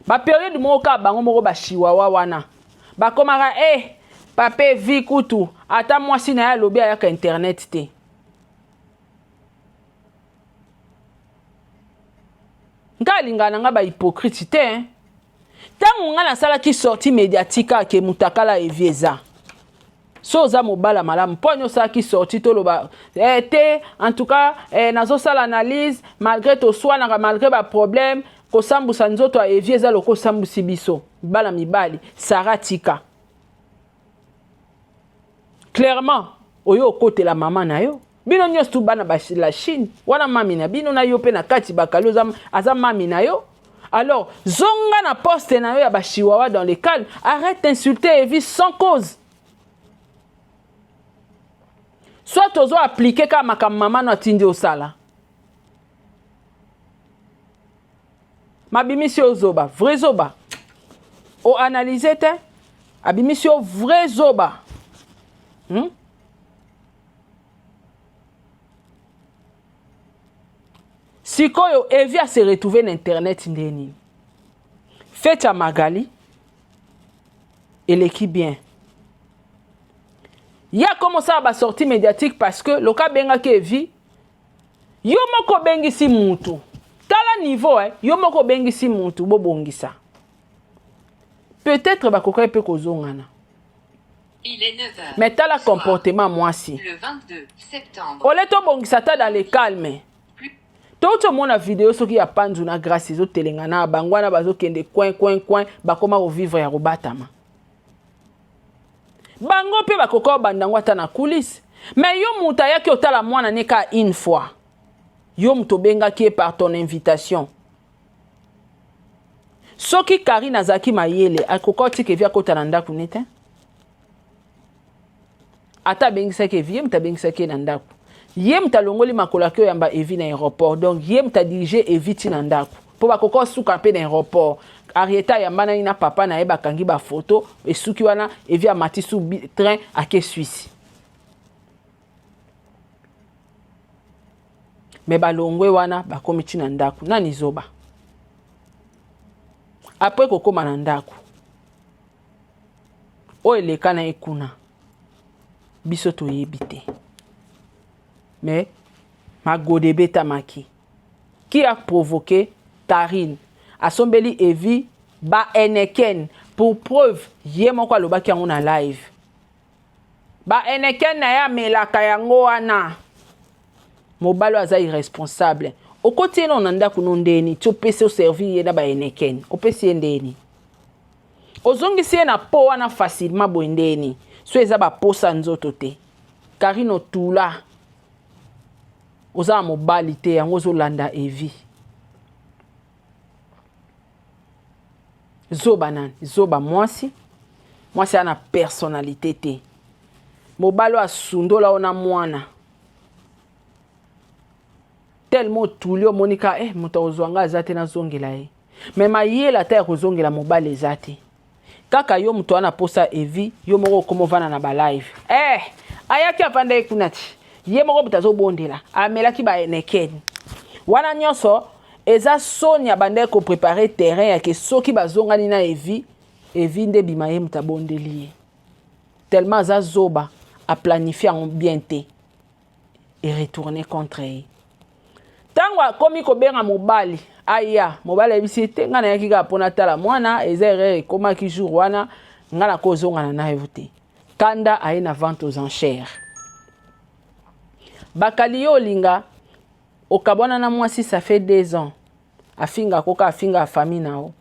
Ba période mo ka bango moko ba chihuahua wana. Ba komara Pape vi kutu ata moi si na ya lobi ayaka internet te. Nga lingana nga ba hypocrite te hein. Tangu nga na sala ki sorti médiatique ke mutakala evieza. So za mobala malamu ponyo sa ki sorti to loba te en tout cas nazo sala analyse malgré to swana malgré ba problème ko sambusa nzoto a evieza loko sambusi biso bala mibali saratika. Clairement, oyo kote la maman na yo. Bino nyos tu bana ba la Chine. Wana mami na bino na yo pe na kati bakalo aza mami na yo. Alors, zonga na poste na yo ya ba chihuahua dans les calmes. Arrête d'insulter Evi sans cause. Soit ozo appliquer kama maman na tindi osala. Mabimisi ozoba, vrai zoba. O analyser te. Abimisi o vrai zoba. Sikoyo Evi a se retrouvé dans internet ndeni. Faites à Magali. Et l'équipe bien. Il y a commencé à sortir médiatique parce que le cas benga ke Evi yo moko bengi si mutu. Tala niveau yo moko bengi si mutu bo bongisa. Peut-être ba koka pe kozongana. Il est 9h. Mais t'as le comportement moi si. Le 22 septembre. On est bon ça dans le calme. Tout le monde a vidéo ce qui a pandu na grâce aux telengana bangwana bazo kende coin bakoma au vivre ya robatama. Bango pe bakoko bandangwa ta na coulisse. Mais yo muta yaki otala mwana neka une fois. Yo mutobenga qui est par ton invitation. Soki Karina Zaki mayele akokoti ke via kota nanda kunete. Ata bengisa ke vie mta bengisa ke nandaku ye mta longoli makola ke yamba Evi na aéroport donc ye mta dirige Evi ti nandaku po bakoko suka pe na aéroport Arieta yamba na ina papa na eba kangi ba photo esuki wana Evi amati su train ake Suisse me balongwe wana bakomi ti nandaku nani zoba après kokoma nandaku o eleka na ekuna biso toyebi te mais magode beta maki. Qui a provoqué Karine? Asombeli Evi ba Eneken pour preuve yé moko alobaki yango na live. Ba Eneken na ya melaka yango wana. Mobalo aza irresponsable. Okoti eno nanda kunondeni topese o servi ye na ba Eneken. Opesi ndeni. Ozongisi ye na po wana facilement boendeni. So eza ba posa nzoto te. Karine otula. Oza mobali te yango zolanda Evi. Zoba nani? Zoba mwasi. Mwasi ana personnalité te. Mobalo asundola ona mwana. Tellement tulio monika muta ozwanga azate na zongela ye. Mema yela ta kozongela mobali ezate. Kaka yo muto ana posa Evi, yo moko komovana na ba live. Ayaki avanda ekunati. Ye moko butazo bondela. Amelaki ba Eneken. Wana nyonso eza Sonia bande ko préparer terrain ya ke soki bazongani na Evi nde bima ye mutabondeli ye. Tellement za zoba a planifié en bien te et retourner contre ye. Tangwa komi ko benga mobali aya mobali ebisi te ngana yaki ga pona tala mwana ezere koma ki jour wana ngana ko zongana na evute. Kanda aye na vente aux enchères. Bakali yo linga okabona na mwasi ça fait 2 ans. Afinga koka afinga famille nao.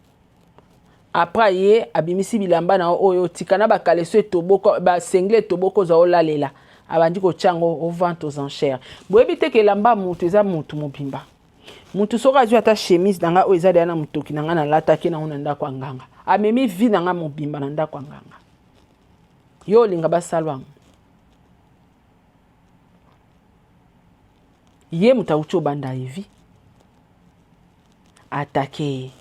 Après ye abimisi bilamba na oyo tikana bakaleso etoboko ba sengle etoboko za olalela. Abandi ko chango au vente aux enchères. Boyebi te ke lamba mutu eza mutu mobimba. Mutu soka zwa ta chemise nanga o eza na mutoki nanga na lataki na onanda kwa nganga. Amemi vi nanga mobimba na ndako nganga. Yo linga basalwa. Ye mutaucho banda Evi. Attaqué.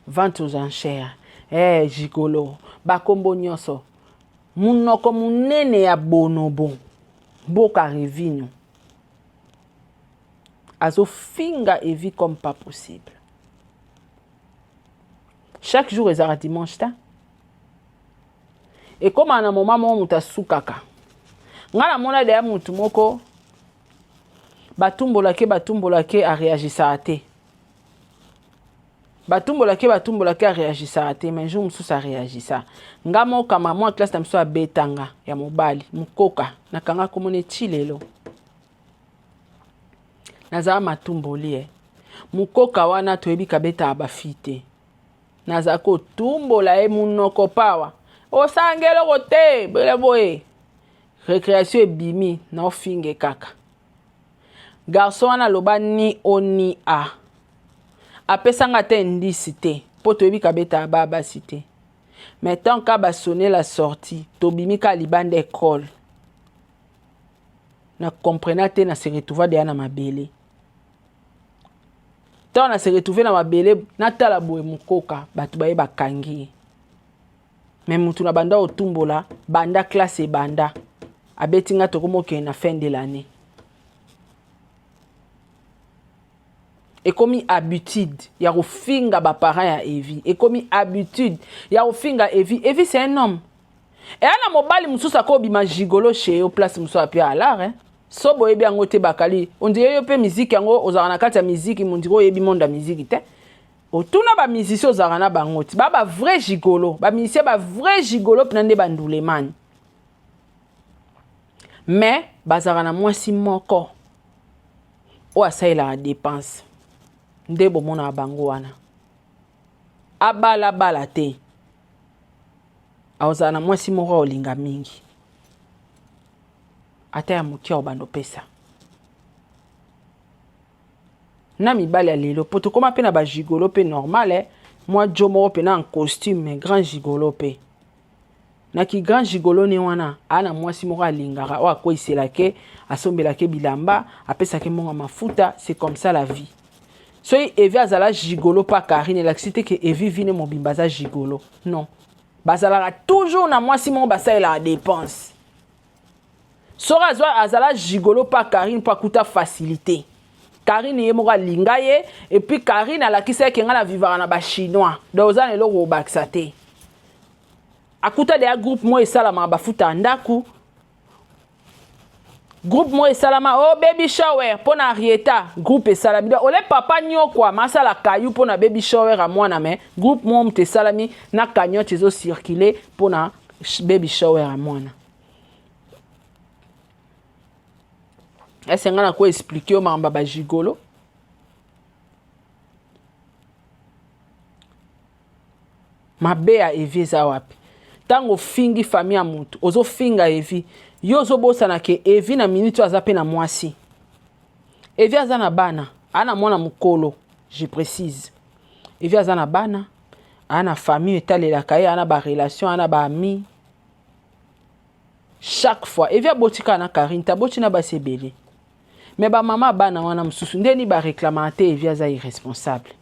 Vente aux enchères. Gigolo. Bakombo nyonso. Munoko munene ya bonobo. Boka revinyo. Azo finga Evi comme pas possible. Chaque jour ezara dimanche ta. Et comme à un moment mo muta sukaka. Ngana mona de ya mutu moko batumbola ke a réagissa te. Batumbola ke a réagissa te, mais jour musu sa réagissa. Ngamo kama moi classe na mso a betanga ya mobali mukoka nakanga komone chilelo. Naza matumboli mukoka wana toyebi kabeta abafite. Naza ko tumbola munoko pawa. Osangelo kote bele boye. Récréation ebimi na ofinge kaka. Garçon wana loba ni oni a. Apesanga te ndisi te. Po toyebi kabeta ababa cité. Mais tant qu'à ba sonner la sortie, tobimi ka libande école. Na comprena te na se retrouva de na mabele. Tant na se retrouver na mabele na tala boye mukoka batu baye bakangi. Mais mutu na banda otumbola banda classe banda. Abetinga tokomoke na fin de l'année. Et comme habitude, il y a finga ba parents ya Evi. Et comme habitude, il y a finga Evi. Evi c'est un homme. Et ana mobali mususa ko bima gigolo chez au place mususa pia alar hein. So boye bi angote bakali. On dirait yo pe musique yango ozana kati ya musique mundiro yebi monde musique te. Otuna ba musicien ozana bangoti. Ba vrai gigolo, ba musicien ba vrai gigolo pnande bandule man. Mais bazarana mwasi moko. O asaila la dépense. Ndebo mona bango wana. Abala te. Aozana mwasi moko olinga mingi. Ata ya mukia obando pesa. Na mibali ya lelo poto koma pe na ba gigolo pe normal moi jomo pe na en costume mais grand gigolo pe. Na ki grand gigolo ne wana ana mwasi moko alingara o akoisela ke asombela ke bilamba apesa ke monga mafuta c'est comme ça la vie. So Evi azala gigolo pa Karine la cité que Evi vine mobimba za gigolo. Non. Bazala toujours na mwasi moko basa la dépense. So azala gigolo pa Karine pa kuta facilité. Karine ye moko linga ye et puis Karine ala kisa ke ngana vivara na ba chinois. Donc ozana lo ko baksate. Akuta de groupe mo esala ma bafuta ndaku. groupe mo esalama oh baby shower pona Arieta groupe esalami ole papa nyokwa masala kayu pona baby shower a mwana me groupe mo mte salami na cagnotte ezo circuler pona baby shower a mwana. Est-ce ngana ko expliquer o mamba ba jigolo mabe ya Evi eza wapi tango fingi famille ya mutu ozo finga Evi yo zo bosana ke Evi na minute aza pe na mwasi Evi aza na bana ana mwana mukolo je précise Evi aza na bana ana famille etalelaka ye ana ba relation ana ba ami chaque fois Evi abotika na Karine taboti na basebele mais ba mama bana wana mususu ndeni ba réclamante Evi aza irresponsable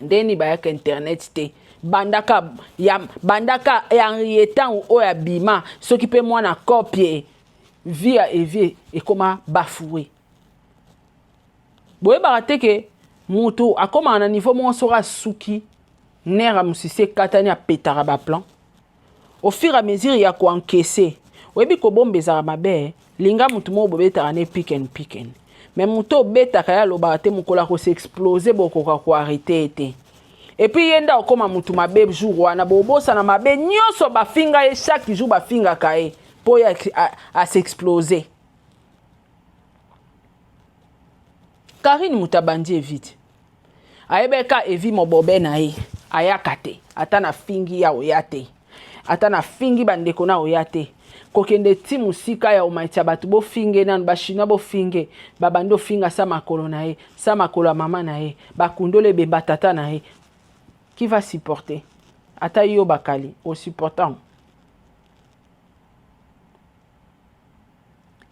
ndeni ba yak internet te bandaka ya Henrietta ou ya bima soki pe mwana copie via Evi ekoma bafoué boye barate ke mutu akoma na niveau mo sora suki nera musise katani apetara ba plan au fur et à mesure ya ko encaisser oyebi ko bombeza mabe linga mutu mo bobeta ne pick and mais mutu beta kaya lo barate mukola ko s'exploser boko ko arrêter te. Et puis yenda okoma mutu mabe jour wana bobosa na mabe nyoso bafinga e chaque jour bafinga kae po ya a s'exploser. Karine mutabandi vite. Ayebeka Evi mobobe na ye ayakate ata na fingi ya oyate ata na fingi bandeko na oyate kokende ti musika ya omaitia batu bo finge nanu bashina bo finge babando finga sa makolo na ye sa makolo mama na ye bakundole beba tata na ye. Qui va supporter? Ata yo bakali, au supportant.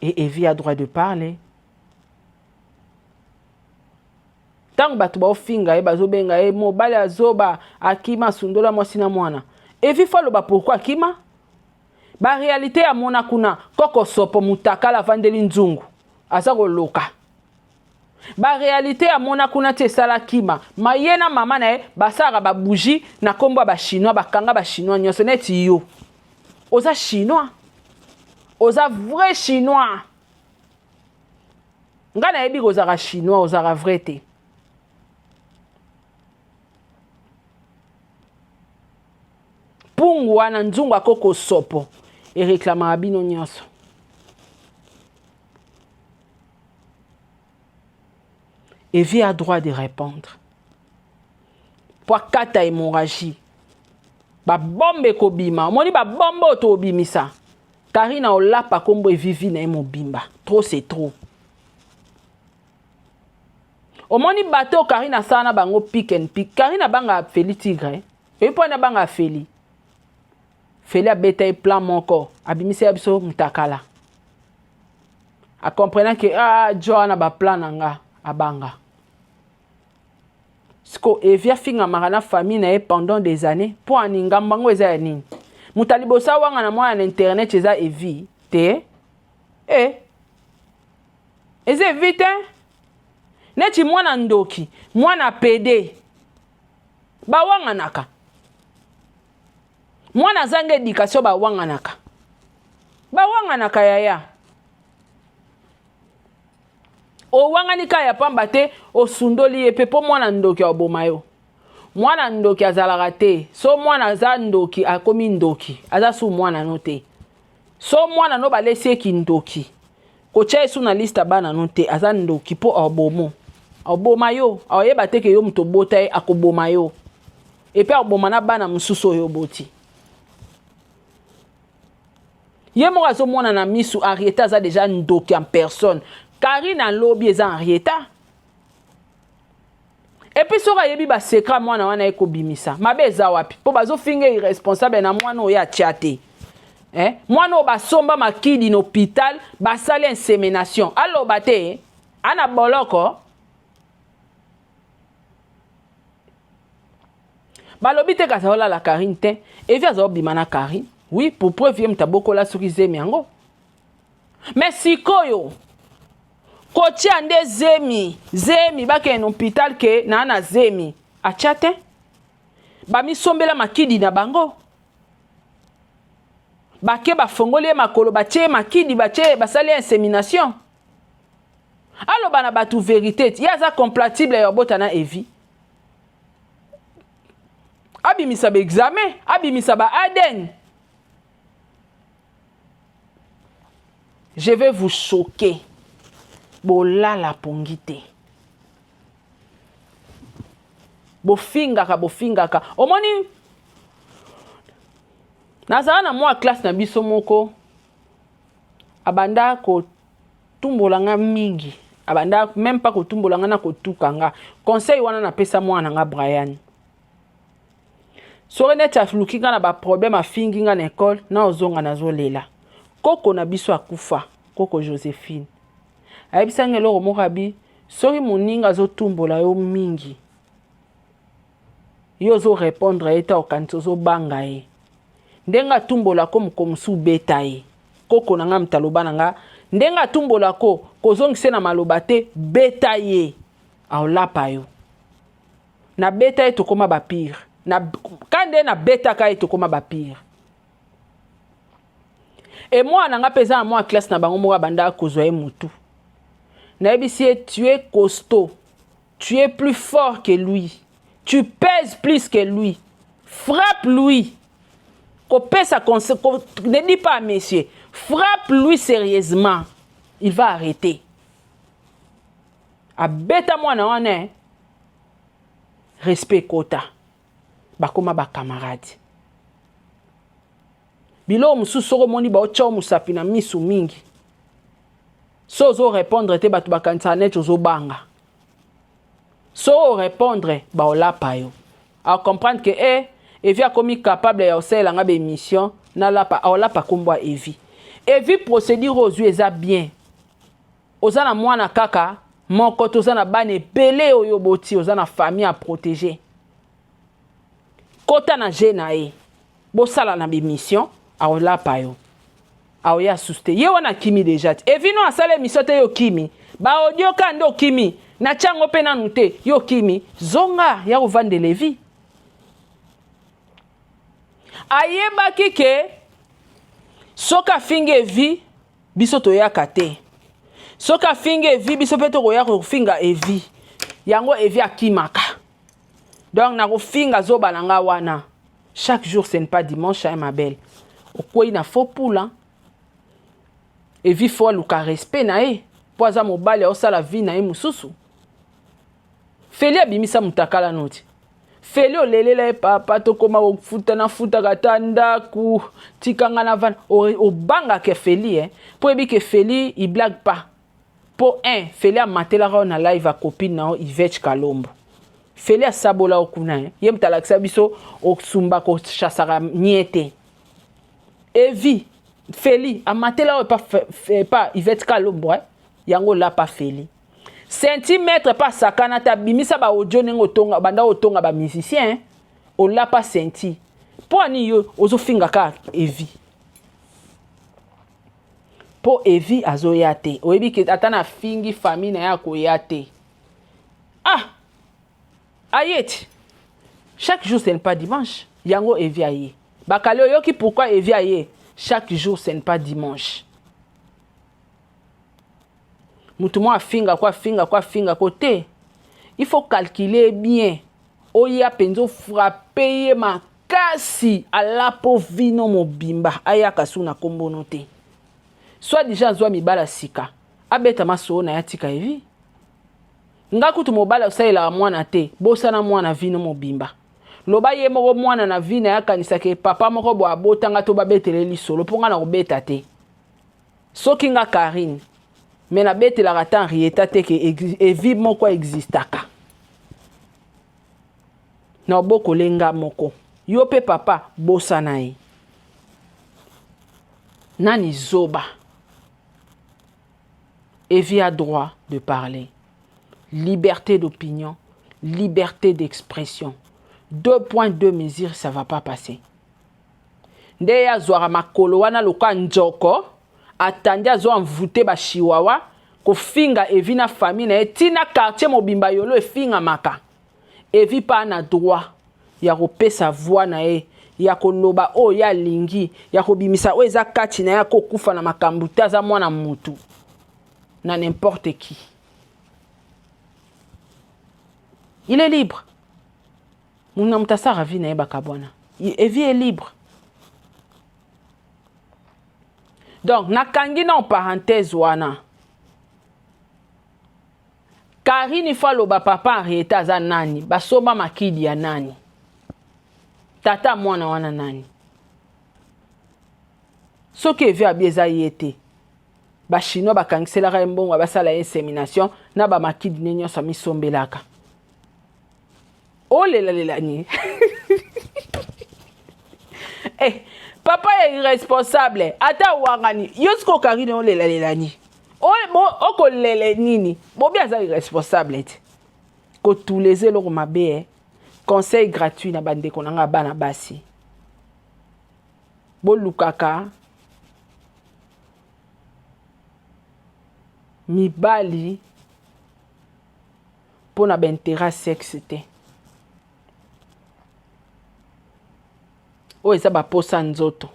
Et Evi a droit de parler. Tant batu ba ofinga e bazobenga e mobali azoba akima sundola mwasina mwana. Evi falo ba pourquoi akima? Ba réalité ya mona kuna koko sopo mutaka la vandeli nzungu. Aza loka. Ba réalité ya mona kuna te sala kima mayena mama na basara ba bougie na kombo ba chinois bakanga ba chinois nyoso neti yo oza chinois oza vrai chinois ngana yebi kozara chinois ozara vrai te pungu wana nzungu akoko sopo e réclama abino nyoso. Evi a droit de répondre. Pour kata hémorragie. Ba bombe ko bima. Moni ba bombe to bimisa. Karina olapa kombo Evi na mo bimba. Trop c'est trop. Omoni bateau Karina sana bango pick and pick. Karina banga feli tigre. E po na banga feli. Feli a beta plan moko. Abimisa biso mutakala. A comprenant que Joana ba plan nanga abanga. Sko Evi a finga marana famille na pendant des années pour aninga mbango eza ya nini mutalibosa wanga na mwa na internet eza Evi te eza Evi te neti mwana ndoki mwana PD ba wanga naka mwana zanga éducation ba wanga naka yaya o wanganika ya pamba te o sundoli epe po mwana ndoki oboma yo mwana ndoki azalaka te so mwana za ndoki akomi ndoki aza su mwana no te so mwana no balesi eki ndoki kocha esu na lista bana no te aza ndoki po oboma yo oyeba te ke yo muto bota ye akoboma yo epe oboma na bana mususu oyo boti ye mo azo mwana na misu Arieta aza déjà ndoki en personne. Karine en lobby eza Henrietta. Et puis soka yebi ba secret mwana wana eko bimisa. Mabe eza wapi? Po bazo finge irresponsable na mwana oya tiate. Mwana ba somba makidi na hôpital ba sale insémination. Allo bate ana boloko. Ba lobi te ka saola la Karine te. Evi azo bimana Karine. Oui, pour preuve yem taboko la surize miango. Mais sikoyo kochi ande zemi bake na hôpital ke na zemi achate ba mi sombela makidi na bango bake bafongoli makolo batie makidi batie basali insémination aloba na batu vérité ti aza compatible ya bota na Evi abimisa ba examen abimisa ba ADN. Je vais vous choquer. Bolala pongite. Bofingaka. Omoni nazala na mwa classe na biso moko abanda ko tumbolanga mingi. Abanda même pas ko tumbolanga na ko tukanga. Conseil wana na pesa mwana nga Brian. Sore net aflukinga na ba problème afinginga na école na ozonga na zolela. Koko na biso akufa, koko Joséphine. Ayebisa ngelo mokabi, sori moninga zo tumbola yo mingi. Yo zo répondre eta okanto zo banga ye. Ndenga tumbola ko mukomsu beta ye. Koko na nga mtaloba na nga, ndenga tumbola ko kozongise na maloba te beta ye. Aolapa yo. Na beta ye tokoma ba pire. Na kande na beta ka ye tokoma ba pire. Et moi, nanga pesa moi classe na bango moka banda kozwa mutu. Na ebisie tu es costaud. Tu es plus fort que lui. Tu pèses plus que lui. Frappe-lui. Ne dis pas monsieur. Frappe-lui sérieusement. Il va arrêter. Abeta moi na wana. Respect kota. Bakoma ba camarade. Bilo mususu moni ba ocha musapi na misu mingi. So zo répondre te batu baka internet zo banga. So répondre ba olapa yo. A comprendre que Evi a commis capable ya osela nga be mission na lapa olapa kombwa Evi. Evi procédure aux yeux eza bien. Ozana mwana kaka moko tozana bane belé oyo boti ozana famille à protéger. Kota na jenae. Bo sala na be mission aolapa yo. Aoya suste. Ye wana kimi deja. Evino asale misote yo kimi. Ba audio kando kimi. Na chango pena nute. Yo kimi. Zonga ya uvande levi. Ayeba kike. Soka finge vi. Biso to ya kate. Soka finge vi. Biso peto ko ya finga evi. Yango evi akimaka. Donc na ko finga zoba nanga wana. Chaque jour ce n'est pas dimanche, hein, ma belle. Okoi na faux poule. Evi fo luka respect na e. Poaza mobile osala vie na e mususu. Feli abimisa mutakala noti. Feli olelela e papa to koma ofuta na futa katanda ku tikanga na van o banga ke Feli Po ebi ke Feli I blague pas. Po Feli a matela na live a copine na Yvette Kalombo. Feli a sabola okuna ye mtalakisa biso oksumba ko chasara niete. Evi Feli amatela pas Yvette Kalombo yango la pas Feli. Centimètre pas sakana ta bimisa ba audio nengo tonga banda otonga ba musicien o la pas senti. Po ani yo ozo finga ka Evi. Po Evi azo yate. Oyebi ke atana fingi famille na ya ko yate. Ah Ayet. Chaque jour ce n'est pas dimanche. Yango Evi aye. Bakale yoki pourquoi Evi aye. Chaque jour ce n'est pas dimanche. Moutouma finga côté. Il faut calculer bien. Oya penzo frapper ma kasi à la povino mobimba. Aya kasuna kombonote. Soit déjà zwa mibala sika. Abeta maso na yatika Evi. Ngakutu mobala usaila mwana te. Bosa na mwana vino mobimba. Loba ye moko mwana na vina ya kanisa ke papa moko bo abotanga to babetele solo ponga na obeta te. Soki nga Karine. Mais na betela ratan rieta te ke Evi moko existaka. Na oboko lenga moko. Yo pe papa bosa na ye. Nani zoba. Evi a droit de parler. Liberté d'opinion, liberté d'expression. 2.2 mesures, ça va pas passer. Ndeya zwara makolo wana loka njoko, atandi azo envoûter ba chiwawa, ko finga Evi na famille na etina quartier mobimba yolo e finga maka. Evi pa na droit ya kopesa voix na e ya koloba o ya lingi ya kobimisa o eza kati na ya kokufa na makambo te aza mwana mutu na n'importe qui. Il est libre. Muna mutasara vi na yeba kabwana. Evi est libre. Donc nakangi na parenthèse wana. Karine fa loba papa Henriette aza nani, basomba makidi ya nani. Tata mwana wana nani. Soki evi abieza yete. Ba chinois bakangiselaka mbongo basala insémination na ba makidi nenyo sa misombelaka. Oh lela ni. Eh, papa est irresponsable. Ata wangani, yosko Karine o lela ni. O ko lele nini. Bobi aza irresponsable ete. Ko tous les eloko mabe conseil gratuit na bande konanga bana basi. Bo lukaka mibali pona bentera sexe te. O eza ba posa nzoto.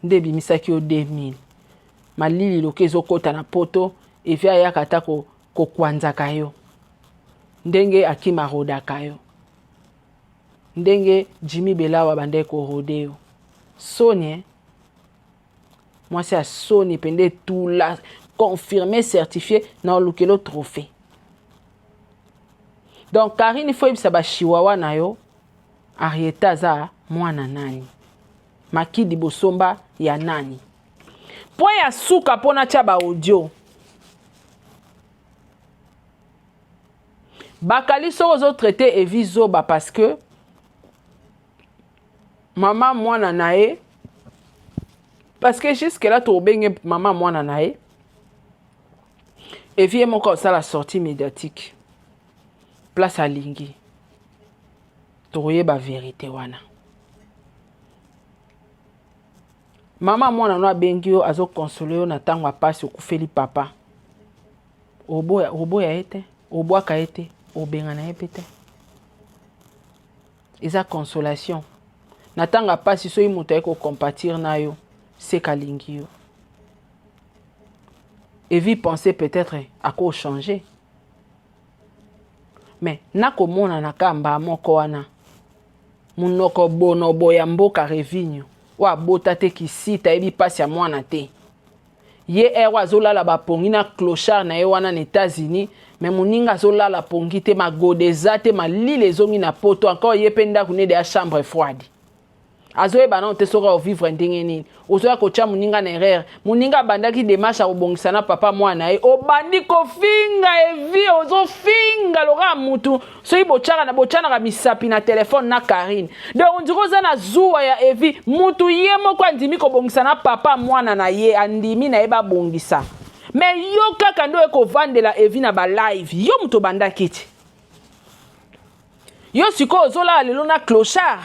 Nde bimisaki o 2000. Malili loke ezokota na poto evia yakata ko kwanzaka yo. Ndenge Akima rodaka yo. Ndenge Jimmy Belawa bande ko rodeo. Soni moi c'est à Sony pende tout là confirmé certifié na lukelo trophée. Donc Karine faut ibisa ba chiwawa na yo Henriette aza mwana nani. Makidi bosomba ya nani. Point ya suka pona tia ba audio. Bakali so ozo traité Evi Zoba parce que maman mwana nae parce que jusque là to benge maman mwana nae Evi moko ça la sortie médiatique. Place à lingi. Toye ba vérité wana. Maman mwana no abengi yo azo consoler yo na tango apasi okufeli papa. Oboya ete, obwaka ete, obenga na epete. Eza consolation. Na tango apasi so imuta eko compatir na yo, c'est kalingi yo. Evi penser peut-être à quoi changer. Mais nako mona na kamba moko wana. Munoko bono boya mboka revinyo. Wa bota te kisita ebi pasi ya mwana te. Ye ewa zolala ba pongi na clochard na ye wana na États-Unis, mais moninga zolala pongi te magodeza te malile zongi na poto encore ye penda kune de chambre froide. Azoe bana te sora vivre ndenge nini. Ozoya kocha moninga na erreur. Moninga bandaki démarche obongisa na papa mwana ye. Obandi ko finga Evi ozo finga lora mutu. So ibochara na bochana ka misapi na téléphone na Karine. Donc on dirait za na zuwa ya Evi mutu ye moko andimi ko bongisa na papa mwana na ye andimi na eba bongisa. Mais yo kaka ndo eko vandela Evi na ba live. Yo muto bandaki ti. Yo siko ozola lelo na clochard.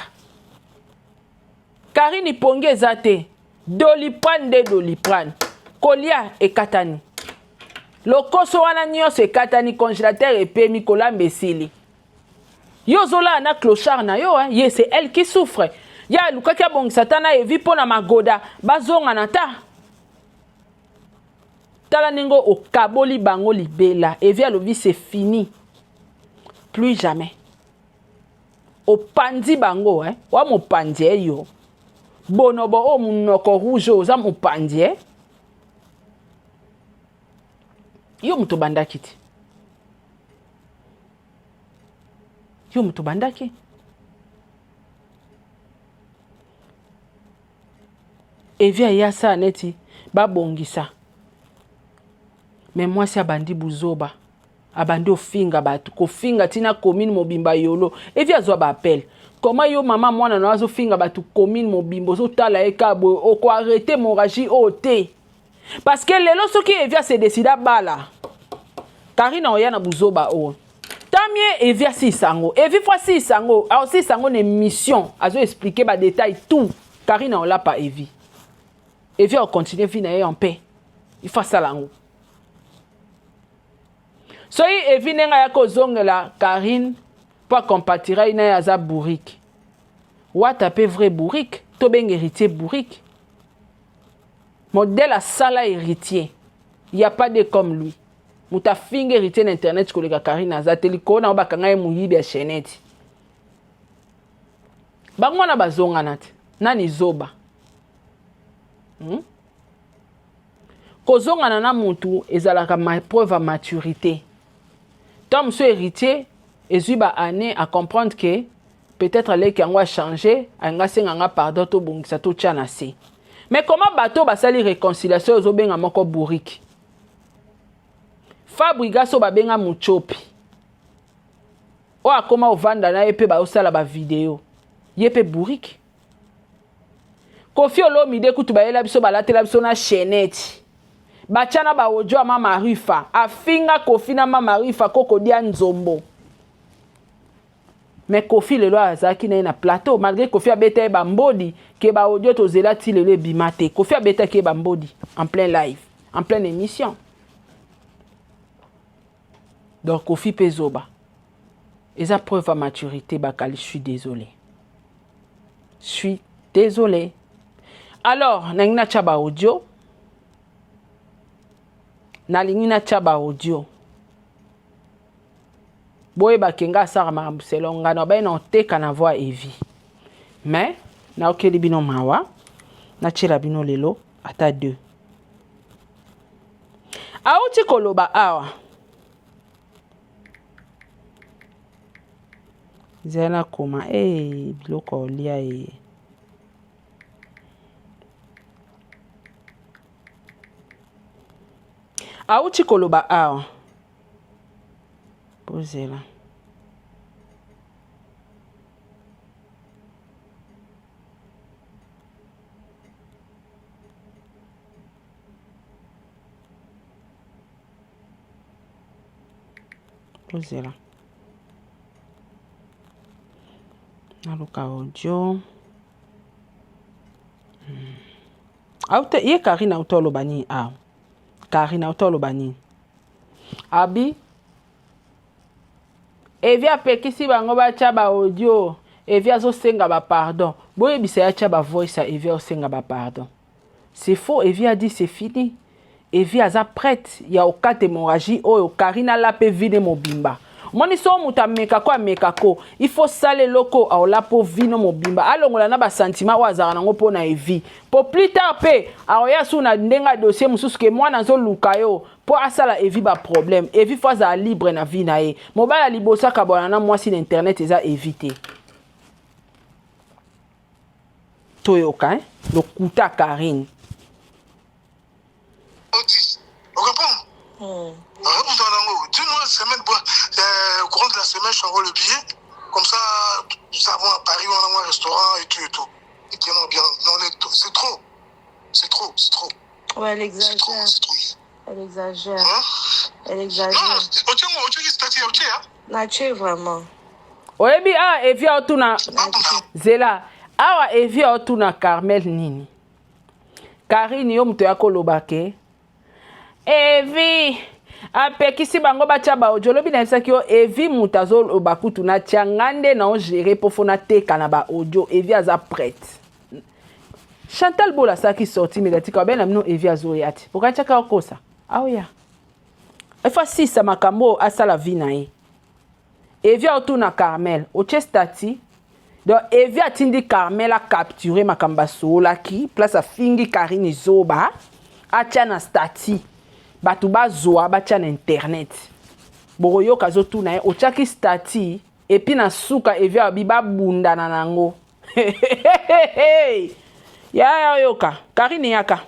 Karine ponge ezate Doliprane de Doliprane kolia ekatani lokoso wana nyonso ekatani congélateur epemi kolamba esili yo zola na clochard na yo ye c'est elle qui souffre ya lukaki abongisa ta na Evi pona magoda bazonga na ta tala ningo okaboli bango libela Evi alobi c'est fini plus jamais opandi bango wa mopandi yo bonobo o munoko rouge oza mopandi yo muto bandaki ti yo muto bandaki Evi aya sa neti babongisa mais moi si abandi buzoba abandi ofinga batu kofinga tina commune mobimba yolo Evi azwa ba appel. Comment yo maman mwana na azo finga batu commune mobimbo zo tala ekabo oko arrêter hémorragie oté parce que lelo soki Evi se décida bala Karine oya na buzoba o tamie Evi si sango Evi fois si sango a aussi sango ne mission azo expliquer ba détail tout Karine on l'a pas Evi on continue vie na en paix il faut ça lango so Evi nenga ya ko zongela Karine pa compatira ina ya za bourrique Ou taper vrai bourrique. To ben héritier bourrique. Modèle à sala héritier. Il n'y a pas de comme lui. Mouta finger héritier d'internet que les Karine Azateliko na bakanga e muyibi ya chenette. Bango na bazonga nati. Nani zoba. Kozonga na mutu ezalaka ma preuve à maturité. Tom ce héritier ezui ba année à comprendre que peut-être les kango a changé, anga senganga pardon to bongisa to tchana se. Mais comment bateau basali réconciliation ozo benga moko bourrique. Fabriga so ba benga muchopi. O akoma ovanda na epe ba osala ba vidéo. Yepe bourrique. Kofi Olomide kutu ba yela biso balatela biso na chaînette. Bachana ba ojo ama Marifa. Afinga Kofi na mama Marifa koko dia nzombo. Mais Kofi le loi azaki na plateau malgré Kofi a beta ba mbodi ke ba audio to zela ti le bimate. Kofi a beta ke ba mbodi en plein live, en pleine émission. Donc Kofi pezoba. Eza preuve à maturité bakali, je suis désolé. Je suis désolé. Alors, nangina chaba audio. Nalingina chaba audio. Boye bakenga sara marambuselonga no ba na teka na voix Evi. Mais na okeli bino mawa na chela bino lelo ata 2. Auti koloba awa. Zela koma biloko lia Auti koloba awa. Posez-la. Posez-la. Naluka audio. Auto ye Karina utolo bani a. Karina utolo bani. Abi Evi apekisi bango ba chaba audio. Evi azo senga ba pardon. Boye bisa ya chaba voice a Evi osenga ba pardon. C'est faux, Evi a dit c'est fini. Evi aza prête. Ya okat hémorragie oyo Karina la pe vide mobimba. Moni so muta mekako amekako. Il faut sale loko a la po vino mobimba. Alongola na ba sentiment wa azara nango po na Evi. Po plus tard pe aoya su na ndenga dossier mususu ke mwana zo lukayo. Po asala Evi ba problème. Evi faut za libre na vie na ye. Mobala libosa kabona na mwasi na internet eza éviter. Toyoka le kuta Karine. On comprend? Dis-nous semaine, au courant de la semaine, je t'envoie le billet. Comme ça, nous savons à Paris, on a un restaurant et tout et tout. Et bien, bien. C'est trop. C'est trop, c'est trop. Ouais, elle exagère. C'est trop. Elle exagère. Hein? Elle exagère. Non, ok, hein? Nature, vraiment. Oyebi Evi otuna Zela. Awa Evi otuna Carmel nini. Karine yo mto yako lobake. Evi apekisi bango bacha ba audio lobi na saki yo Evi mutazo lobakutu na tiangande na on gérer pour fona teka na ba audio Evi aza prête. Chantal Bola saki sorti médiatique ben amno Evi azoyati. Pourquoi chaka okosa? Aoya. Efa sisa makambo asala vie na ye. Evi otuna Carmel, oche stati. Donc Evi atindi Carmel a capturé makamba sola ki place a fingi Karine zoba atia na stati. Batu bazoa batia na internet. Boroyo kazo tuna ye ochaki stati et puis na suka Evi abiba bunda na nango. Ya yoka Karine yaka.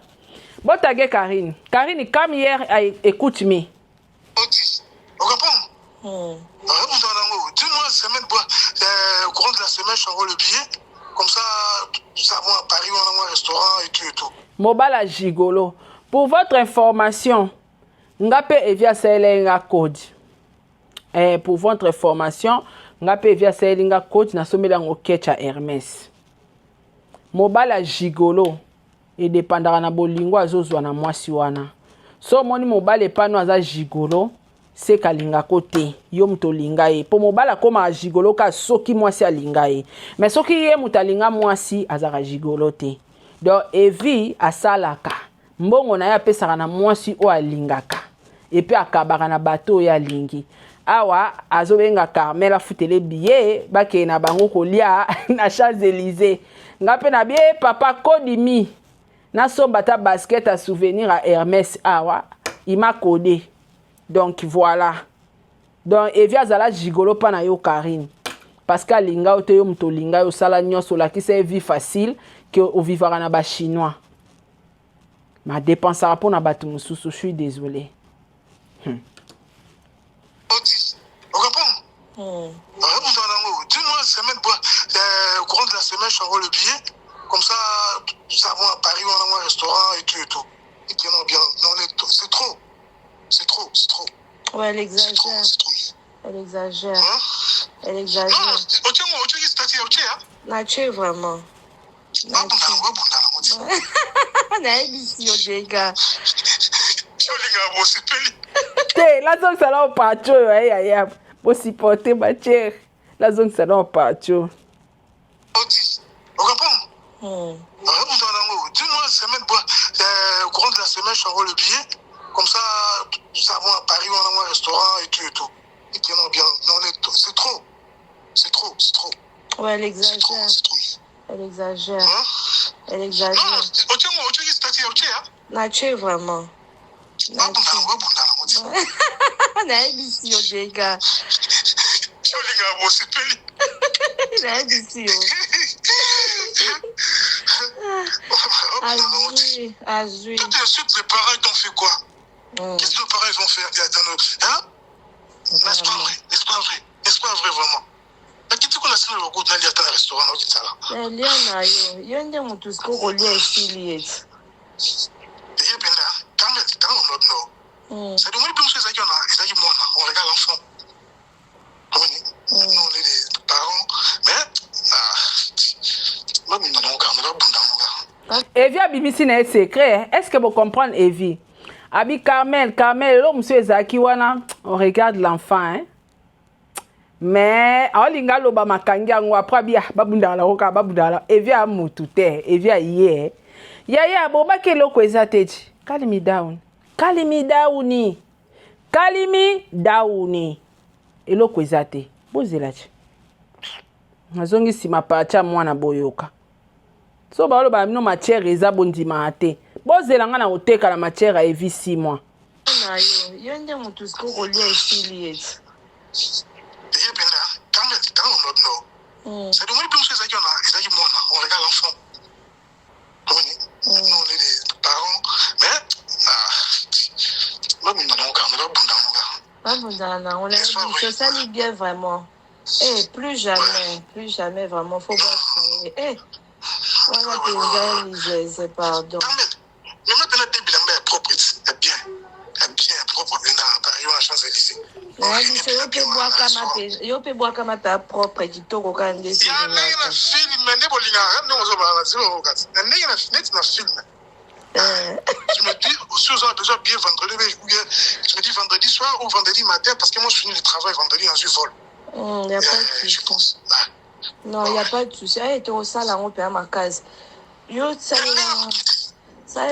Botage Karine. Karine come hier écoute me. On comprend? Dis-nous semaine, au courant de la semaine, je t'envoie le billet. Comme ça, nous savons à Paris, on a un restaurant et tout et tout. Mobala Gigolo. Pour votre information, Ngape Evia Selenga code. Pour votre information, Ngape Evia Selenga code na somela ngokecha Hermès. Mobala Gigolo. Et dépendra na bolingo azozwa na mwasi wana. So moni mobala epano aza Gigolo. se kalinga kote yo muto linga ye po mobala koma jigolo ka soki mwasi alinga ye mais soki ye muto alinga mwasi azaka jigolo te donc Evi asalaka mbongo na ye apesaka na mwasi o alingaka epe akabaka na bato oyo alingi awa azobenga Carmel afutele billet bakeye na bango kolia na Champs-Élysées nga mpe na bie papa kodimi nasomba ta basket à souvenir à Hermès awa ima codé donc voilà donc Evi azala jigolo pa na yo Karine parce que alinga ote yo muto linga yo sala nyonso la ki c'est vie facile que o vivara na ba chinois ma dépensera pour na batu mususu je suis désolé Au courant de la semaine, je t'envoie le billet. Comme ça, nous avons à Paris, on a un restaurant et tout et tout. Et puis, non, bien, c'est trop. C'est trop, c'est trop. Ouais, elle exagère. C'est trop. Elle exagère. Hein? Elle exagère. Non, Nature, vraiment. Te, la zone ça là au patio, ya. Pour supporter ma chère. La zone ça là au patio. Au courant de la semaine, je t'envoie le billet. Comme ça, nous avons à Paris, on a un restaurant et tout et tout. Et puis, non, bien, c'est trop. C'est trop, c'est trop. Ouais, elle exagère. C'est trop. Elle exagère. Hein? Elle exagère. Nature, vraiment. Azui. Ensuite, les parents t'ont fait quoi? Qu'est-ce que les parents ils ont fait? Hein? N'est-ce pas vrai? N'est-ce pas vrai? N'est-ce pas vrai vraiment? Mais qu'est-ce qu'on a fait le goût d'aller à un restaurant? C'est de moi plus c'est ça qu'on a, c'est ça moi on regarde l'enfant. Nous on est des parents, mais Evi abimisi na secret. Est-ce que vous comprenez Evi? Abi Carmel, l'homme monsieur Zaki wana, on regarde l'enfant hein. Mais olinga loba makangi yango après bia babundala oka babundala Evi a mutute, Evi a ye. Ya boba ke loko ezateji. Calm me down. Calm me down. Eloko ezate. Bozelachi. Nazongi sima pacha mwana boyoka. So ba loba mino matière eza bondima ate. Bozelanga na oteka la matière a Evi 6 mois. Na yo, yende mutu sko kolia esili yetu. C'est de moi plus c'est ça qu'on a, c'est ça moi on regarde l'enfant. Nous on est des parents, mais on a dit ça lui bien vraiment. Plus jamais vraiment faut voir. Voilà que j'ai pardon. Mais maintenant t'es bien propre, c'est bien propre bien à Paris à Champs-Élysées. Yo pe bois kama ta propre kitoko kande si. Ya na film mais bolinga non zo ba zo okati. Na film. Je me dis aussi aux besoin bien vendredi je me dis vendredi soir ou vendredi matin parce que moi je finis le travail vendredi ensuite vol. Il n'y a pas de souci. Non, il n'y a pas de souci. Il était au salon, on peut à ma case. Yo, ça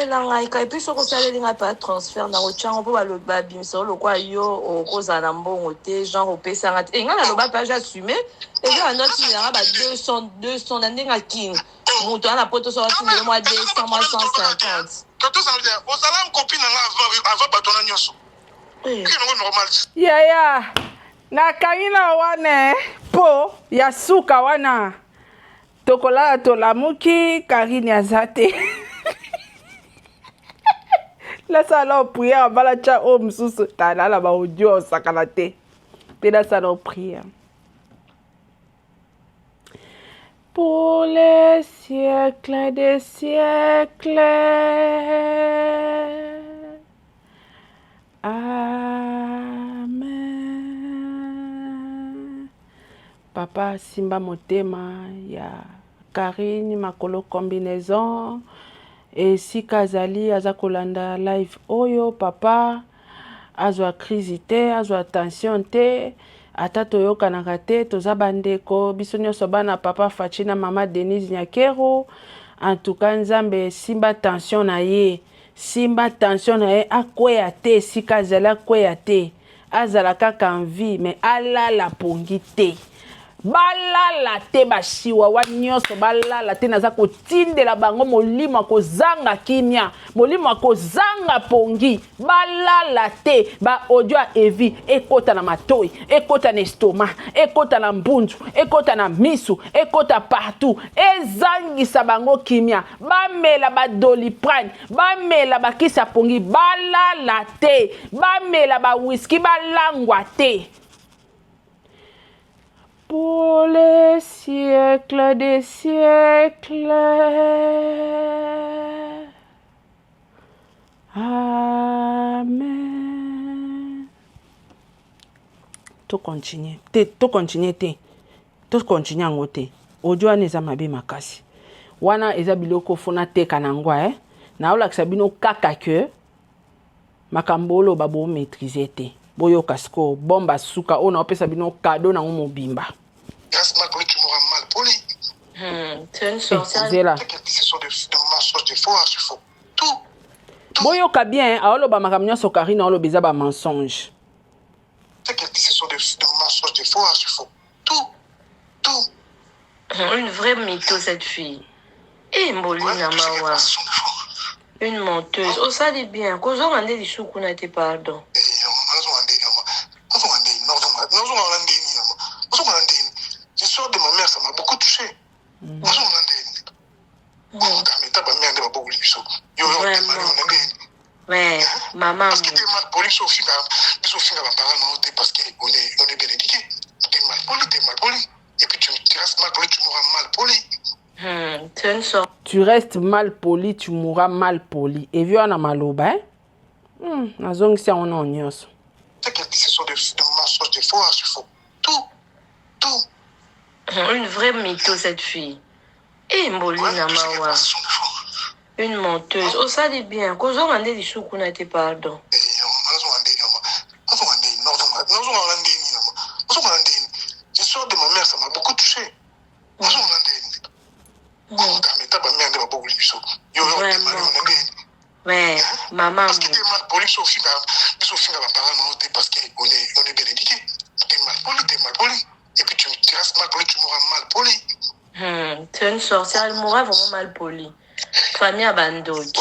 est là, et puis, sur le salaire, il n'y a pas de transfert. Dans le champ, on peut aller au babim, sur le quoi, yo, au rose à l'ambon, au thé, genre au paysan. Et il y a le bas page assumé. Et puis, un autre, il y a 200 années à King. Mon temps, la pote sorti le mois 200, mois 150. Quand ça veut dire, au salaire, copine, avant bâtonner nyoso. C'est normal. Ya. Na kangina wane po ya suka wana tokola tolamuki Karine azate la sala prière bala cha o msusu tala la ba audio sakalate te la sala prière pour les siècles des siècles. Amen. Papa simba motema ya Karine makolo combinaison et si kazali aza kolanda live oyo papa azwa crise te azwa tension te ata toyokanaka te toza bandeko biso nyonso bana papa Fachi na mama Denise Nyakero. En tout cas nzambe simba tension na ye akwea te esika azali akwea te azala kaka en vie mais alala pongi te balala te bashiwa wa nyonso balala te naza kotindela bango molimo akozanga kimia molimo akozanga pongi balala te ba audio evi ekota na matoi ekota na estoma ekota na mbunzu ekota na misu ekota partout ezangisa bango kimia bamela ba Doliprane bamela bakisa pongi balala te bamela ba whisky balangwa te. Pour les siècles des siècles. Amen. To continue. To continue. Yango te. Audio wana eza mabe makasi. Wana eza biloko fona teka na ngwa Na olakisa bino kaka ke makambolo babo maîtriser te. Boyo kasko bomba suka ona opesa bino cadeau na mobimba. Grâce mal poli, tu m'auras mal poli. C'est une sorcière. Ce sont des mensonges, des faux archifaux. Tout. Boyo ka bien, aolo ba makamnya sokari na olo beza ba mensonge. Ce sont des mensonges, des faux archifaux. Tout. Une vraie mytho cette fille. Et Molina Mawa. Une menteuse. Oh ça dit bien. Cause on a des sous qu'on a été pardon. L'histoire de ma mère, ça m'a beaucoup touché. Ouais, maman. Parce que t'es mal poli, sauf que parce qu'on est bien éduqué. T'es mal poli. Et puis tu restes mal poli, tu mourras mal poli. C'est une sorte. Tu restes mal poli, tu mourras mal poli. Et viens à maloba, nazong si on en nyos. Ce sont des mensonges, des faux archifaux. Tout. Une vraie mytho cette fille. Et Molina Mawa. Une menteuse. Oh ça dit bien. Cause on a des sous qu'on a été pardon. L'histoire de ma mère, ça m'a beaucoup touché. Ouais, maman. Parce que t'es mal poli, sauf que parce qu'on est bien éduqué. T'es mal poli. Et puis tu restes mal poli, tu mourras mal poli. C'est une sorcière, elle mourra vraiment mal polie. Famille abandonnée.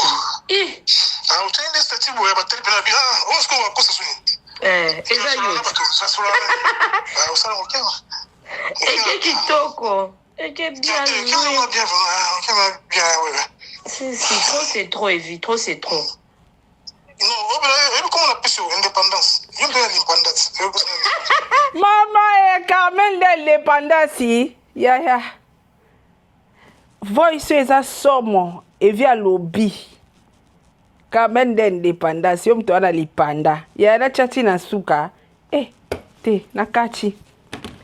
C'est trop, Evie, trop, c'est trop. Non, comment on appelle ça, indépendance? Maman est quand même l'indépendance. Ya. Voice eza somo evia lobby. Quand même d'indépendance, yo mtu ana lipanda. Ya na chati na suka. Te nakati.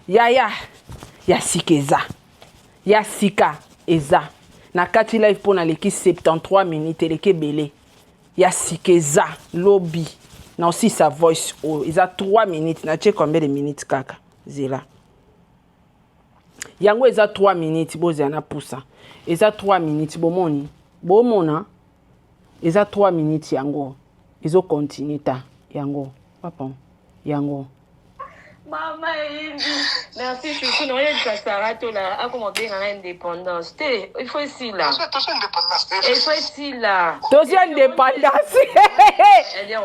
Ya sikeza. Ya sika eza. Nakati live pona leki 73 minutes leki belé. Ya sikeza lobby. Na aussi sa voice eza 3 minutes. Na check combien de minutes kaka? Zela. Yango eza 3 minutes bozana poussa. Eza 3 minutes bomona. Eza 3 minutes yango. Izo continue ta yango. Papa. Yango. Maman merci chouchou non rien de Sarah là a comment bien indépendance. Il faut ici là. Il faut ici là. Tosi indépendance.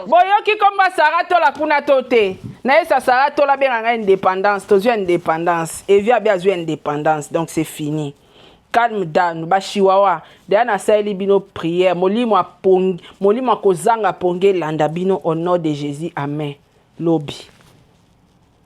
Boyoki komba Sarah la puna tote. Na esa Sarah la bien indépendance, tosi indépendance. Et via bien indépendance donc c'est fini. Calme down bashiwawa. Deana saeli bino prière, molimo kozanga ponge landa bino au nom de Jésus. Amen. Lobby.